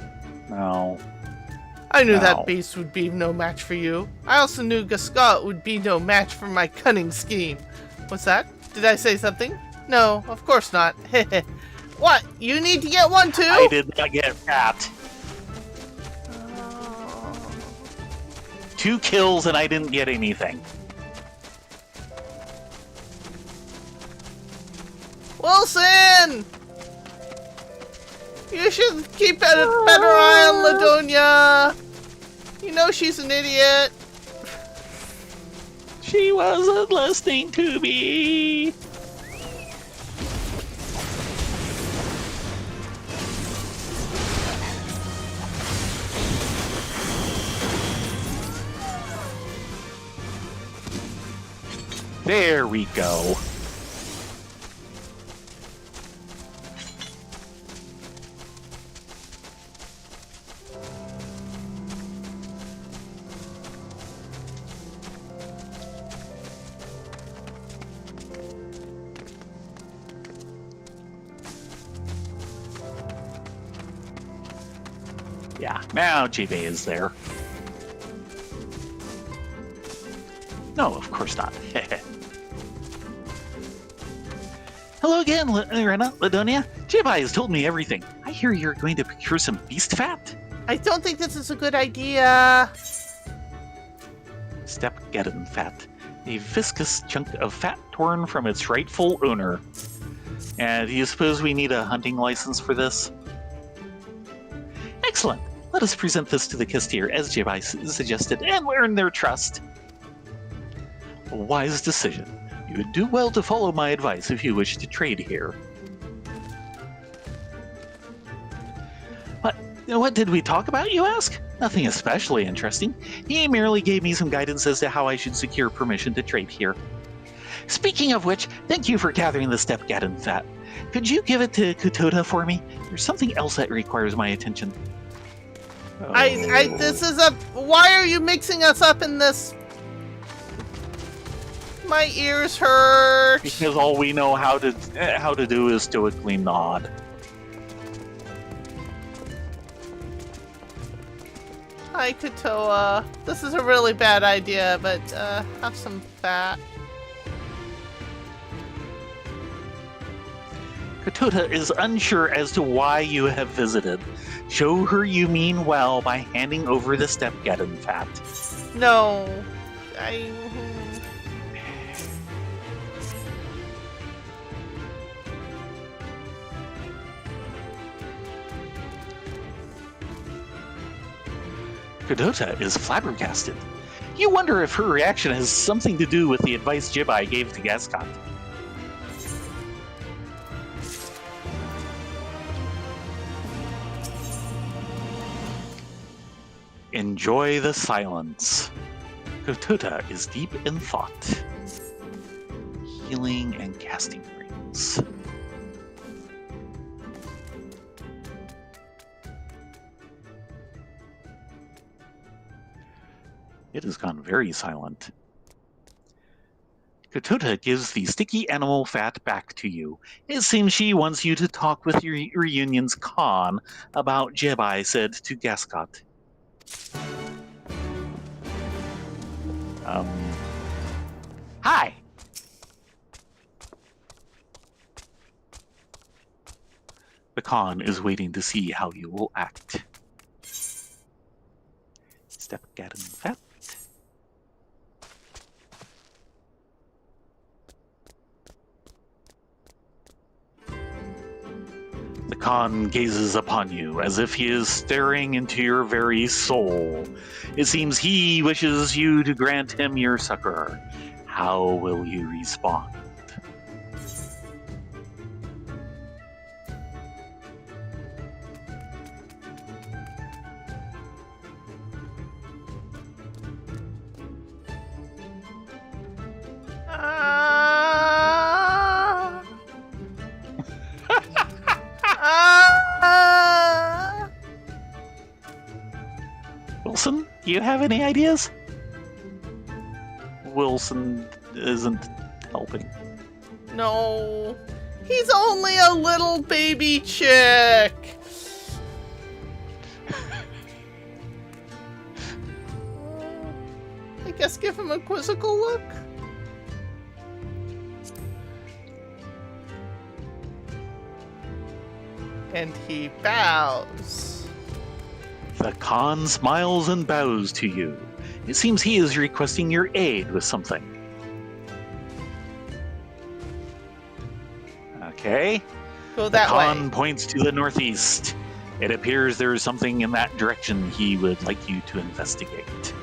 I knew No. that beast would be no match for you. I also knew Gascot would be no match for my cunning scheme. What's that? Did I say something? No, of course not. What? You need to get one too? I did not get that. 2 kills and I didn't get anything. Wilson! You should keep a better eye on Ladonia. You know she's an idiot. She wasn't listening to me. There we go. Yeah, now Jibe is there. No, of course not. Hello again, Rena, Ladonia. Jibai has told me everything. I hear you're going to procure some beast fat. I don't think this is a good idea. Steppe Giddon fat. A viscous chunk of fat torn from its rightful owner. And do you suppose we need a hunting license for this? Excellent. Let us present this to the Kestir as Jibai suggested and earn their trust. A wise decision. You would do well to follow my advice if you wish to trade here. What did we talk about, you ask? Nothing especially interesting. He merely gave me some guidance as to how I should secure permission to trade here. Speaking of which, thank you for gathering the stepgadden fat. Could you give it to Kutota for me? There's something else that requires my attention. This is a... Why are you mixing us up in this? My ears hurt. Because all we know how to do is stoically nod. Hi, Katoa. This is a really bad idea, but have some fat. Kutota is unsure as to why you have visited. Show her you mean well by handing over the stepgadden fat. No. Kutota is flabbergasted. You wonder if her reaction has something to do with the advice Jibai gave to Gascot. Enjoy the silence. Kutota is deep in thought. Healing and casting rings. It has gone very silent. Kutota gives the sticky animal fat back to you. It seems she wants you to talk with your reunion's Khan about Jibai said to Gascot. Hi! The Khan is waiting to see how you will act. Stepgadden fat. The Khan gazes upon you as if he is staring into your very soul. It seems he wishes you to grant him your succor. How will you respond? Wilson, do you have any ideas? Wilson isn't helping. No. He's only a little baby chick. I guess give him a quizzical look. And he bows. The Khan smiles and bows to you. It seems he is requesting your aid with something. Okay. Go that way. The Khan points to the northeast. It appears there is something in that direction he would like you to investigate.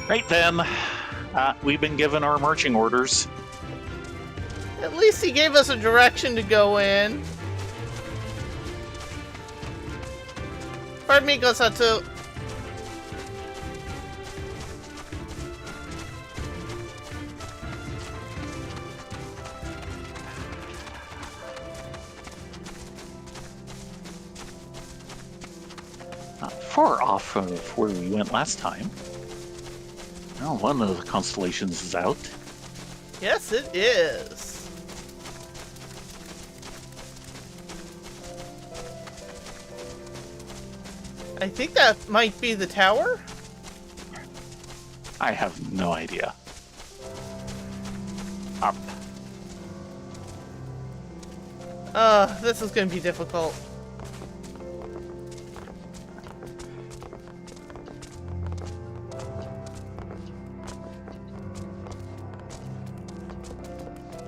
Right then. We've been given our marching orders. At least he gave us a direction to go in. Pardon me, Gosatsu. Not far off of where we went last time. Well, one of the constellations is out. Yes, it is. I think that might be the tower. I have no idea. Up. This is going to be difficult.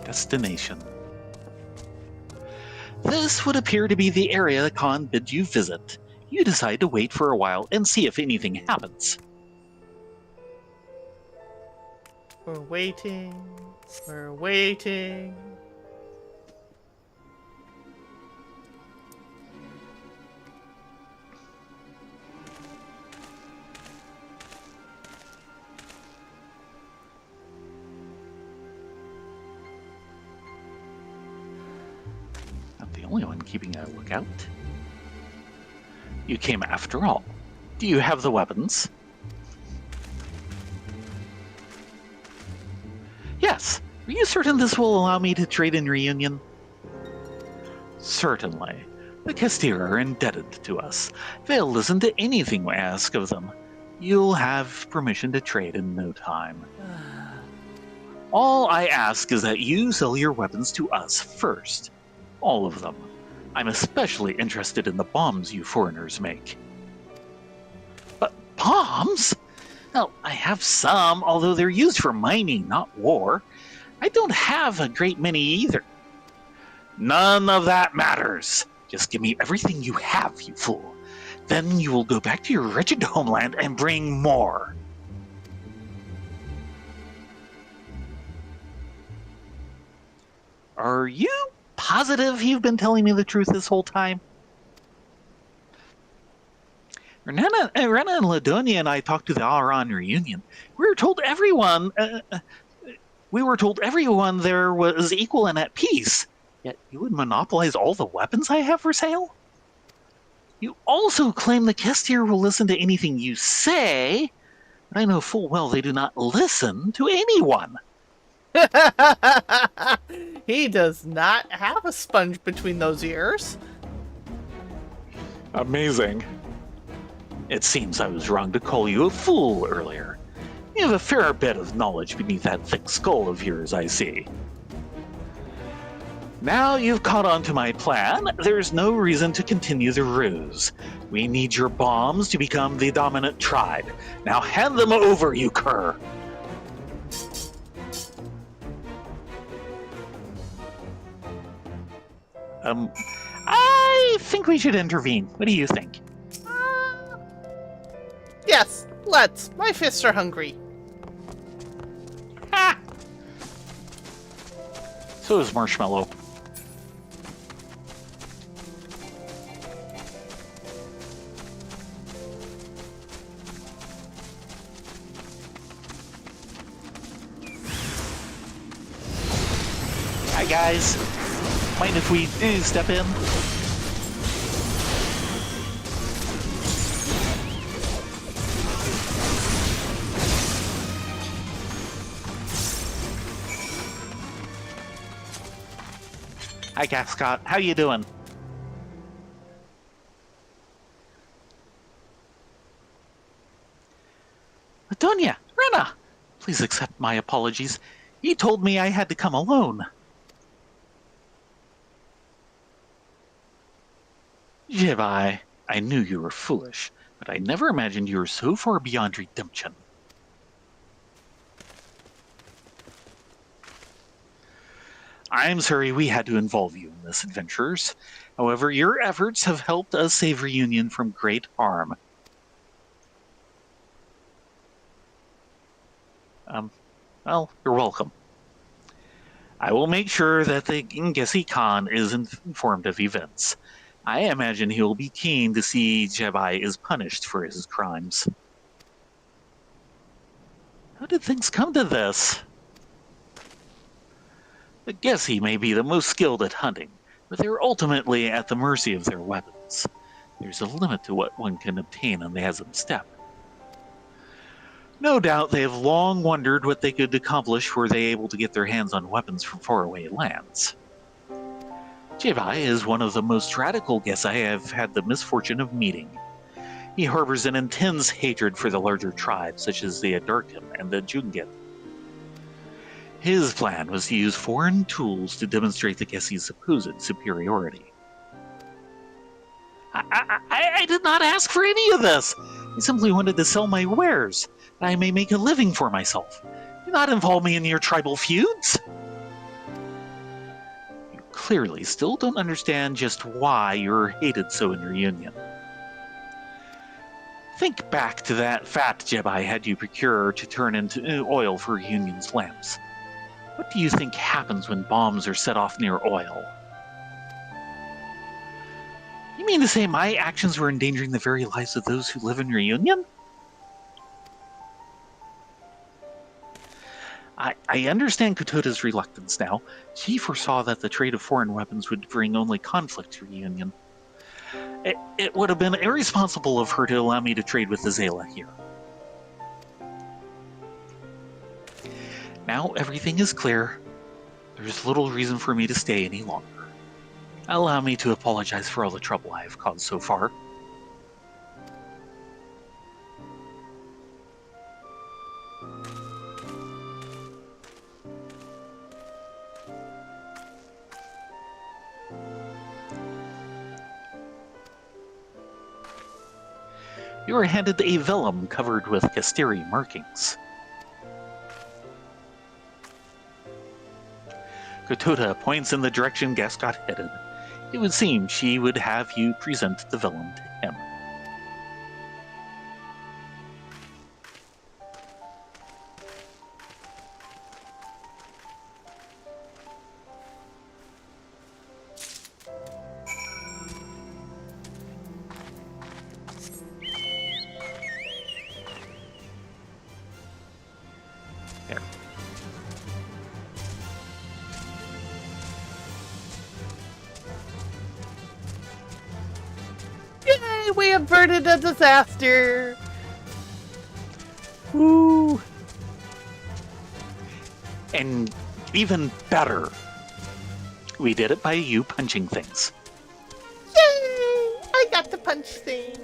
Destination. This would appear to be the area the Khan bid you visit. You decide to wait for a while and see if anything happens. We're waiting. We're waiting. Not the only one keeping a lookout. You came after all. Do you have the weapons? Yes. Are you certain this will allow me to trade in Reunion? Certainly. The Kestir are indebted to us. They'll listen to anything we ask of them. You'll have permission to trade in no time. All I ask is that you sell your weapons to us first. All of them. I'm especially interested in the bombs you foreigners make. But bombs? Well, I have some, although they're used for mining, not war. I don't have a great many either. None of that matters. Just give me everything you have, you fool. Then you will go back to your wretched homeland and bring more. Are you positive you've been telling me the truth this whole time? Rena and Ladonia and I talked to the Aran reunion. We were told everyone there was equal and at peace. Yet you would monopolize all the weapons I have for sale? You also claim the Kestir will listen to anything you say. I know full well they do not listen to anyone. He does not have a sponge between those ears. Amazing. It seems I was wrong to call you a fool earlier. You have a fair bit of knowledge beneath that thick skull of yours, I see. Now you've caught on to my plan, there's no reason to continue the ruse. We need your bombs to become the dominant tribe. Now hand them over, you cur! I think we should intervene. What do you think? Yes, let's. My fists are hungry. Ha! So is Marshmallow. Hi guys. Mind if we step in? Hi, Cascot. How you doing? Latonia, Rena, please accept my apologies. He told me I had to come alone. Jebai, I knew you were foolish, but I never imagined you were so far beyond redemption. I'm sorry we had to involve you in this, adventurers. However, your efforts have helped us save Reunion from great harm. Well, you're welcome. I will make sure that the Genghisi Khan is informed of events. I imagine he will be keen to see Jebai is punished for his crimes. How did things come to this? I guess he may be the most skilled at hunting, but they're ultimately at the mercy of their weapons. There's a limit to what one can obtain on the Hazam Steppe. No doubt they have long wondered what they could accomplish were they able to get their hands on weapons from faraway lands. Jebai is one of the most radical guests I have had the misfortune of meeting. He harbors an intense hatred for the larger tribes, such as the Adarkim and the Jungit. His plan was to use foreign tools to demonstrate the Gessi's supposed superiority. I did not ask for any of this. I simply wanted to sell my wares, that I may make a living for myself. Do not involve me in your tribal feuds. clearly still don't understand just why you're hated so in Reunion. Think back to that fat Jedi had you procure to turn into oil for Reunion's lamps. What do you think happens when bombs are set off near oil? You mean to say my actions were endangering the very lives of those who live in Reunion? I understand Kotoda's reluctance now. She foresaw that the trade of foreign weapons would bring only conflict to Reunion. It would have been irresponsible of her to allow me to trade with Azela here. Now everything is clear. There's little reason for me to stay any longer. Allow me to apologize for all the trouble I have caused so far. You are handed a vellum covered with Castiri markings. Kotoda points in the direction Gascot headed. It would seem she would have you present the vellum to him. There. Yay, we averted a disaster! Woo! And even better, we did it by you punching things. Yay! I got to punch things!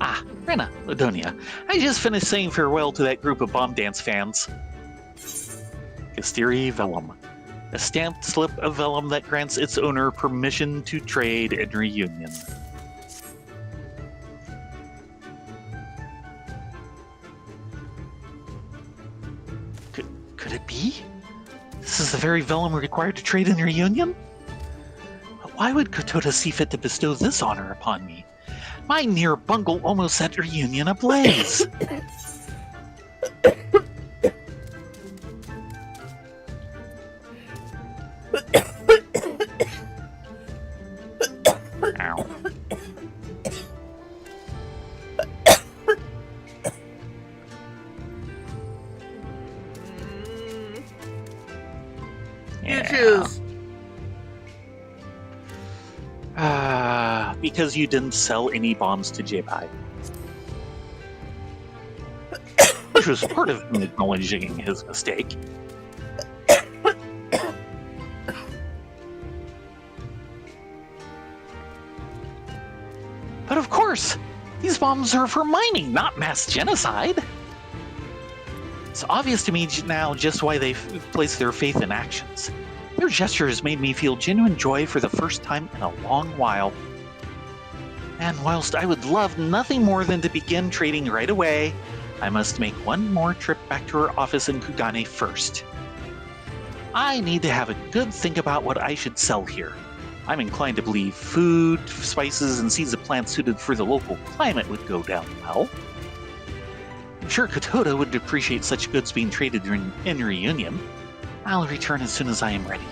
Ah, Rena, Ladonia, I just finished saying farewell to that group of Bomb Dance fans. Castiri Vellum. A stamped slip of vellum that grants its owner permission to trade in Reunion. Could it be? This is the very vellum required to trade in Reunion? But why would Kotoda see fit to bestow this honor upon me? My near bungle almost set Reunion ablaze. Ow. You choose. Because you didn't sell any bombs to J-Pai. Which was part of him acknowledging his mistake. But of course, these bombs are for mining, not mass genocide. It's obvious to me now just why they place their faith in actions. Their gesture has made me feel genuine joy for the first time in a long while. And whilst I would love nothing more than to begin trading right away, I must make one more trip back to her office in Kugane first. I need to have a good think about what I should sell here. I'm inclined to believe food, spices, and seeds of plants suited for the local climate would go down well. I'm sure Kotoda would appreciate such goods being traded in Reunion. I'll return as soon as I am ready.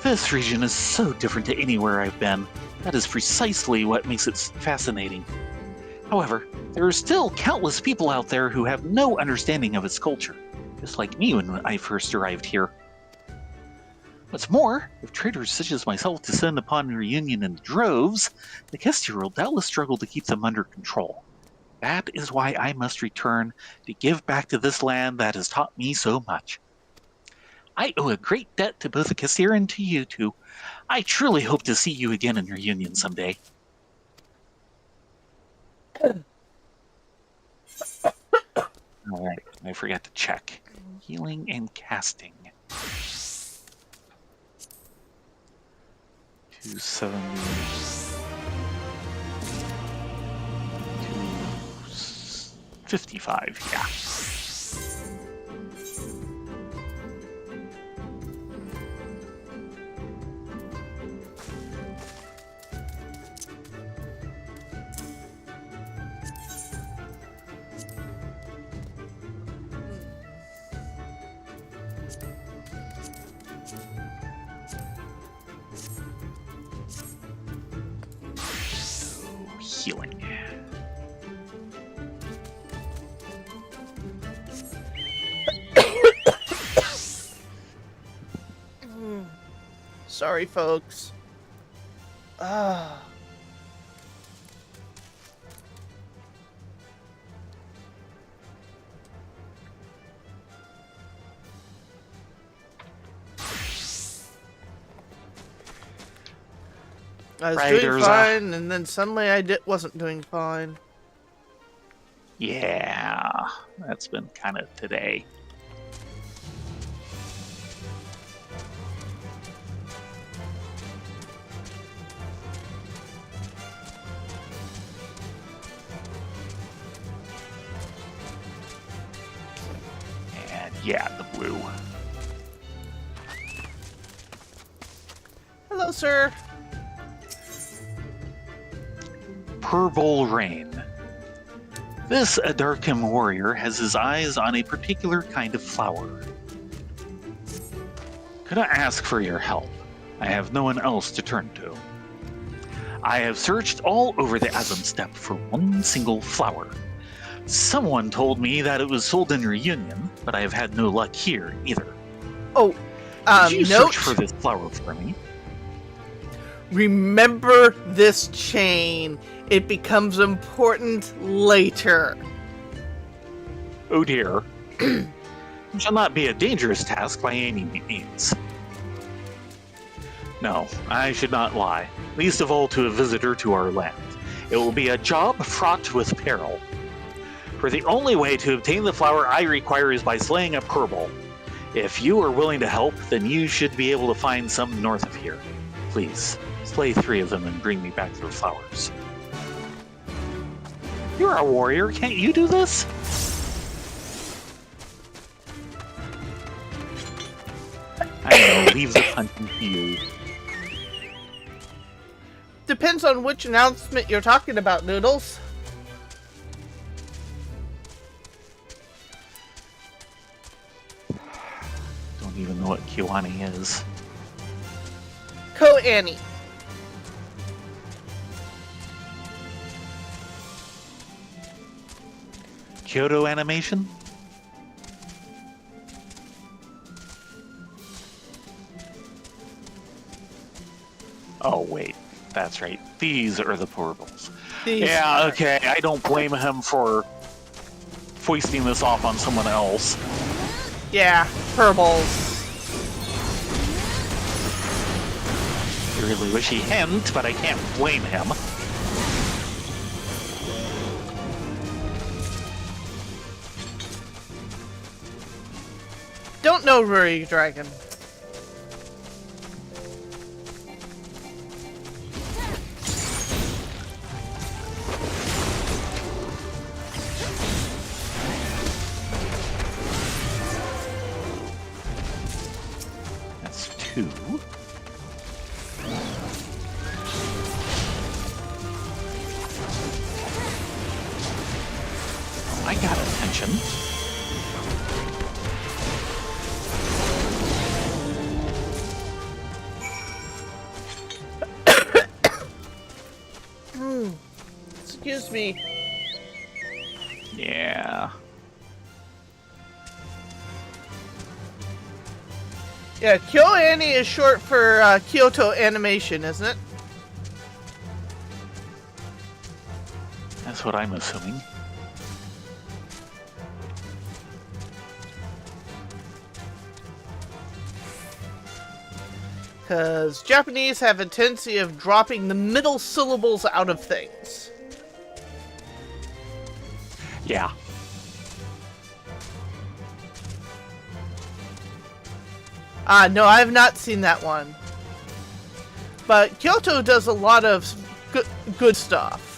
This region is so different to anywhere I've been. That is precisely what makes it fascinating. However, there are still countless people out there who have no understanding of its culture, just like me when I first arrived here. What's more, if traders such as myself descend upon Reunion in droves, the Kestir will doubtless struggle to keep them under control. That is why I must return to give back to this land that has taught me so much. I owe a great debt to both the Kestir and to you two. I truly hope to see you again in Reunion someday. Alright, I forgot to check. Healing and casting. 270. 255, yeah. Healing. Sorry, folks. Ah. I was doing fine, and then suddenly I wasn't doing fine. Yeah, that's been kind of today. And yeah, the blue. Hello, sir. Purple Rain. This Adarkim warrior has his eyes on a particular kind of flower. Could I ask for your help? I have no one else to turn to. I have searched all over the Azim Steppe for one single flower. Someone told me that it was sold in Reunion, but I have had no luck here either. Oh, Could you search for this flower for me? Remember this chain. It becomes important later. Oh dear. It shall not be a dangerous task by any means. No, I should not lie, least of all to a visitor to our land. It will be a job fraught with peril. For the only way to obtain the flower I require is by slaying a Purple. If you are willing to help, then you should be able to find some north of here. Please, slay 3 of them and bring me back their flowers. You're a warrior, can't you do this? I know, leave the hunting to you. Depends on which announcement you're talking about, Noodles. Don't even know what Kiwani is. Ko-Annie. Kyoto animation? Oh, wait. That's right. These are the portals. Yeah, okay. I don't blame him for foisting this off on someone else. Yeah, Purples. I really wish he hadn't, but I can't blame him. Don't know Ruri Dragon. That's 2. I got attention. Excuse me. Yeah. Yeah, KyoAni is short for Kyoto Animation, isn't it? That's what I'm assuming. Because Japanese have a tendency of dropping the middle syllables out of things. Yeah. No, I have not seen that one. But Kyoto does a lot of good stuff.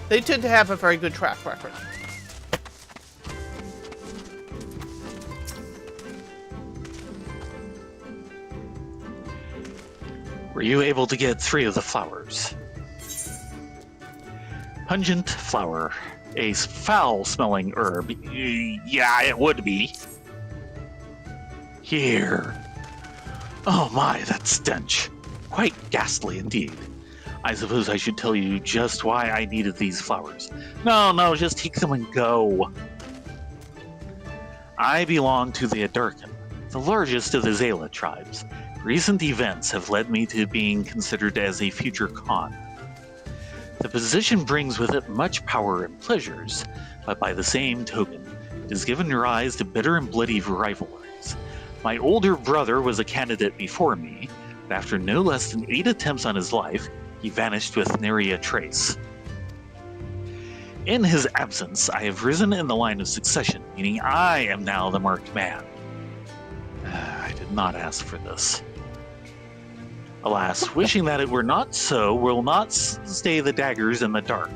They tend to have a very good track record. Were you able to get 3 of the flowers? Pungent flower. A foul-smelling herb. Yeah, it would be. Here. Oh my, that stench. Quite ghastly indeed. I suppose I should tell you just why I needed these flowers. No, just take them and go. I belong to the Adarkan, the largest of the Zayla tribes. Recent events have led me to being considered as a future Khan. The position brings with it much power and pleasures, but by the same token, it has given rise to bitter and bloody rivalries. My older brother was a candidate before me, but after no less than 8 attempts on his life, he vanished with nary a trace. In his absence, I have risen in the line of succession, meaning I am now the marked man. I did not ask for this. Alas, wishing that it were not so will not stay the daggers in the dark.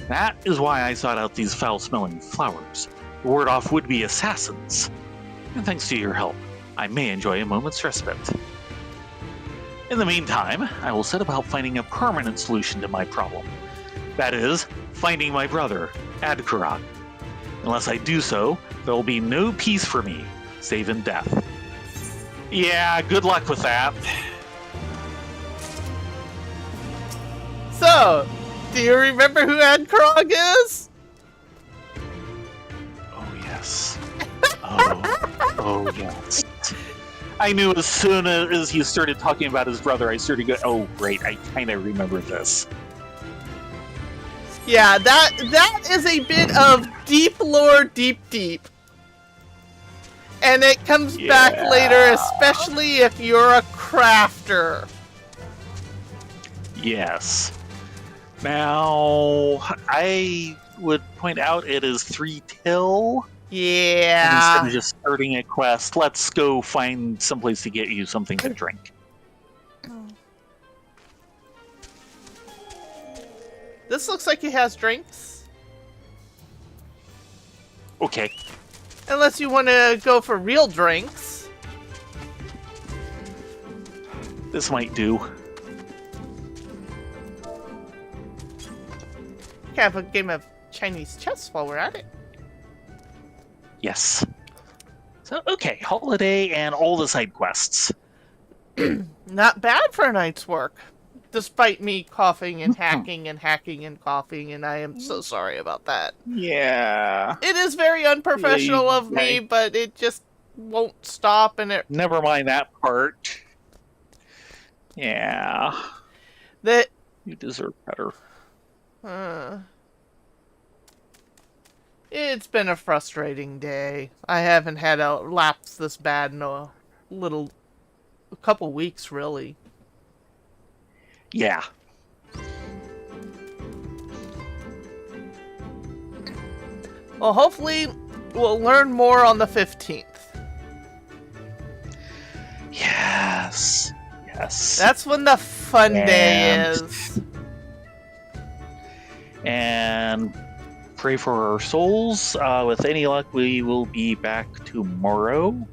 That is why I sought out these foul-smelling flowers, to ward off would-be assassins. And thanks to your help, I may enjoy a moment's respite. In the meantime, I will set about finding a permanent solution to my problem. That is, finding my brother, Adkarak. Unless I do so, there will be no peace for me, save in death. Yeah, good luck with that. So, do you remember who Adkarag is? Oh, yes. Oh, yes. I knew as soon as you started talking about his brother, I started going, oh, great, I kind of remember this. Yeah, that is a bit of deep lore, deep. And it comes back later, especially if you're a crafter. Yes. Now, I would point out it is 3 till. Yeah. And instead of just starting a quest, let's go find someplace to get you something to drink. This looks like it has drinks. Okay. Unless you want to go for real drinks. This might do. Have a game of Chinese chess while we're at it. Yes. So, okay, holiday and all the side quests. Not bad for a night's work. Despite me coughing and hacking and hacking and coughing, and I am so sorry about that. Yeah. It is very unprofessional of me, but it just won't stop, and it... Never mind that part. Yeah. That... You deserve better. It's been a frustrating day. I haven't had a lapse this bad in a couple weeks, really. Yeah. Well, hopefully we'll learn more on the 15th. Yes. That's when the fun day is. And pray for our souls. With any luck, we will be back tomorrow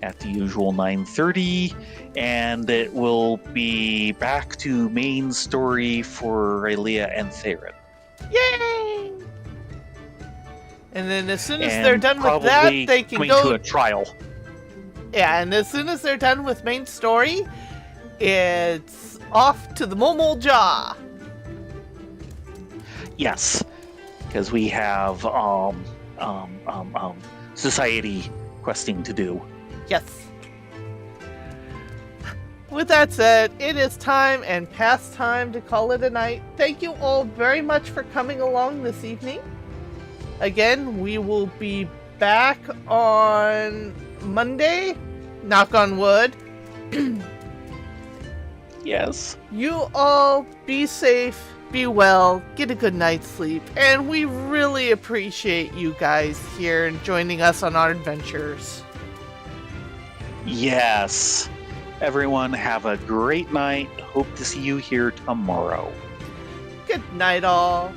at the usual 9:30, and it will be back to main story for Raylia and Theron. Yay! And then as soon as they're done with that, they can go to a trial. Yeah, and as soon as they're done with main story, it's off to the Momol Jaw. Yes, because we have society questing to do. Yes. With that said, it is time and past time to call it a night. Thank you all very much for coming along this evening. Again, we will be back on Monday. Knock on wood. Yes. You all be safe be well, get a good night's sleep, and we really appreciate you guys here and joining us on our adventures. Yes. Everyone have a great night. Hope to see you here tomorrow. Good night, all.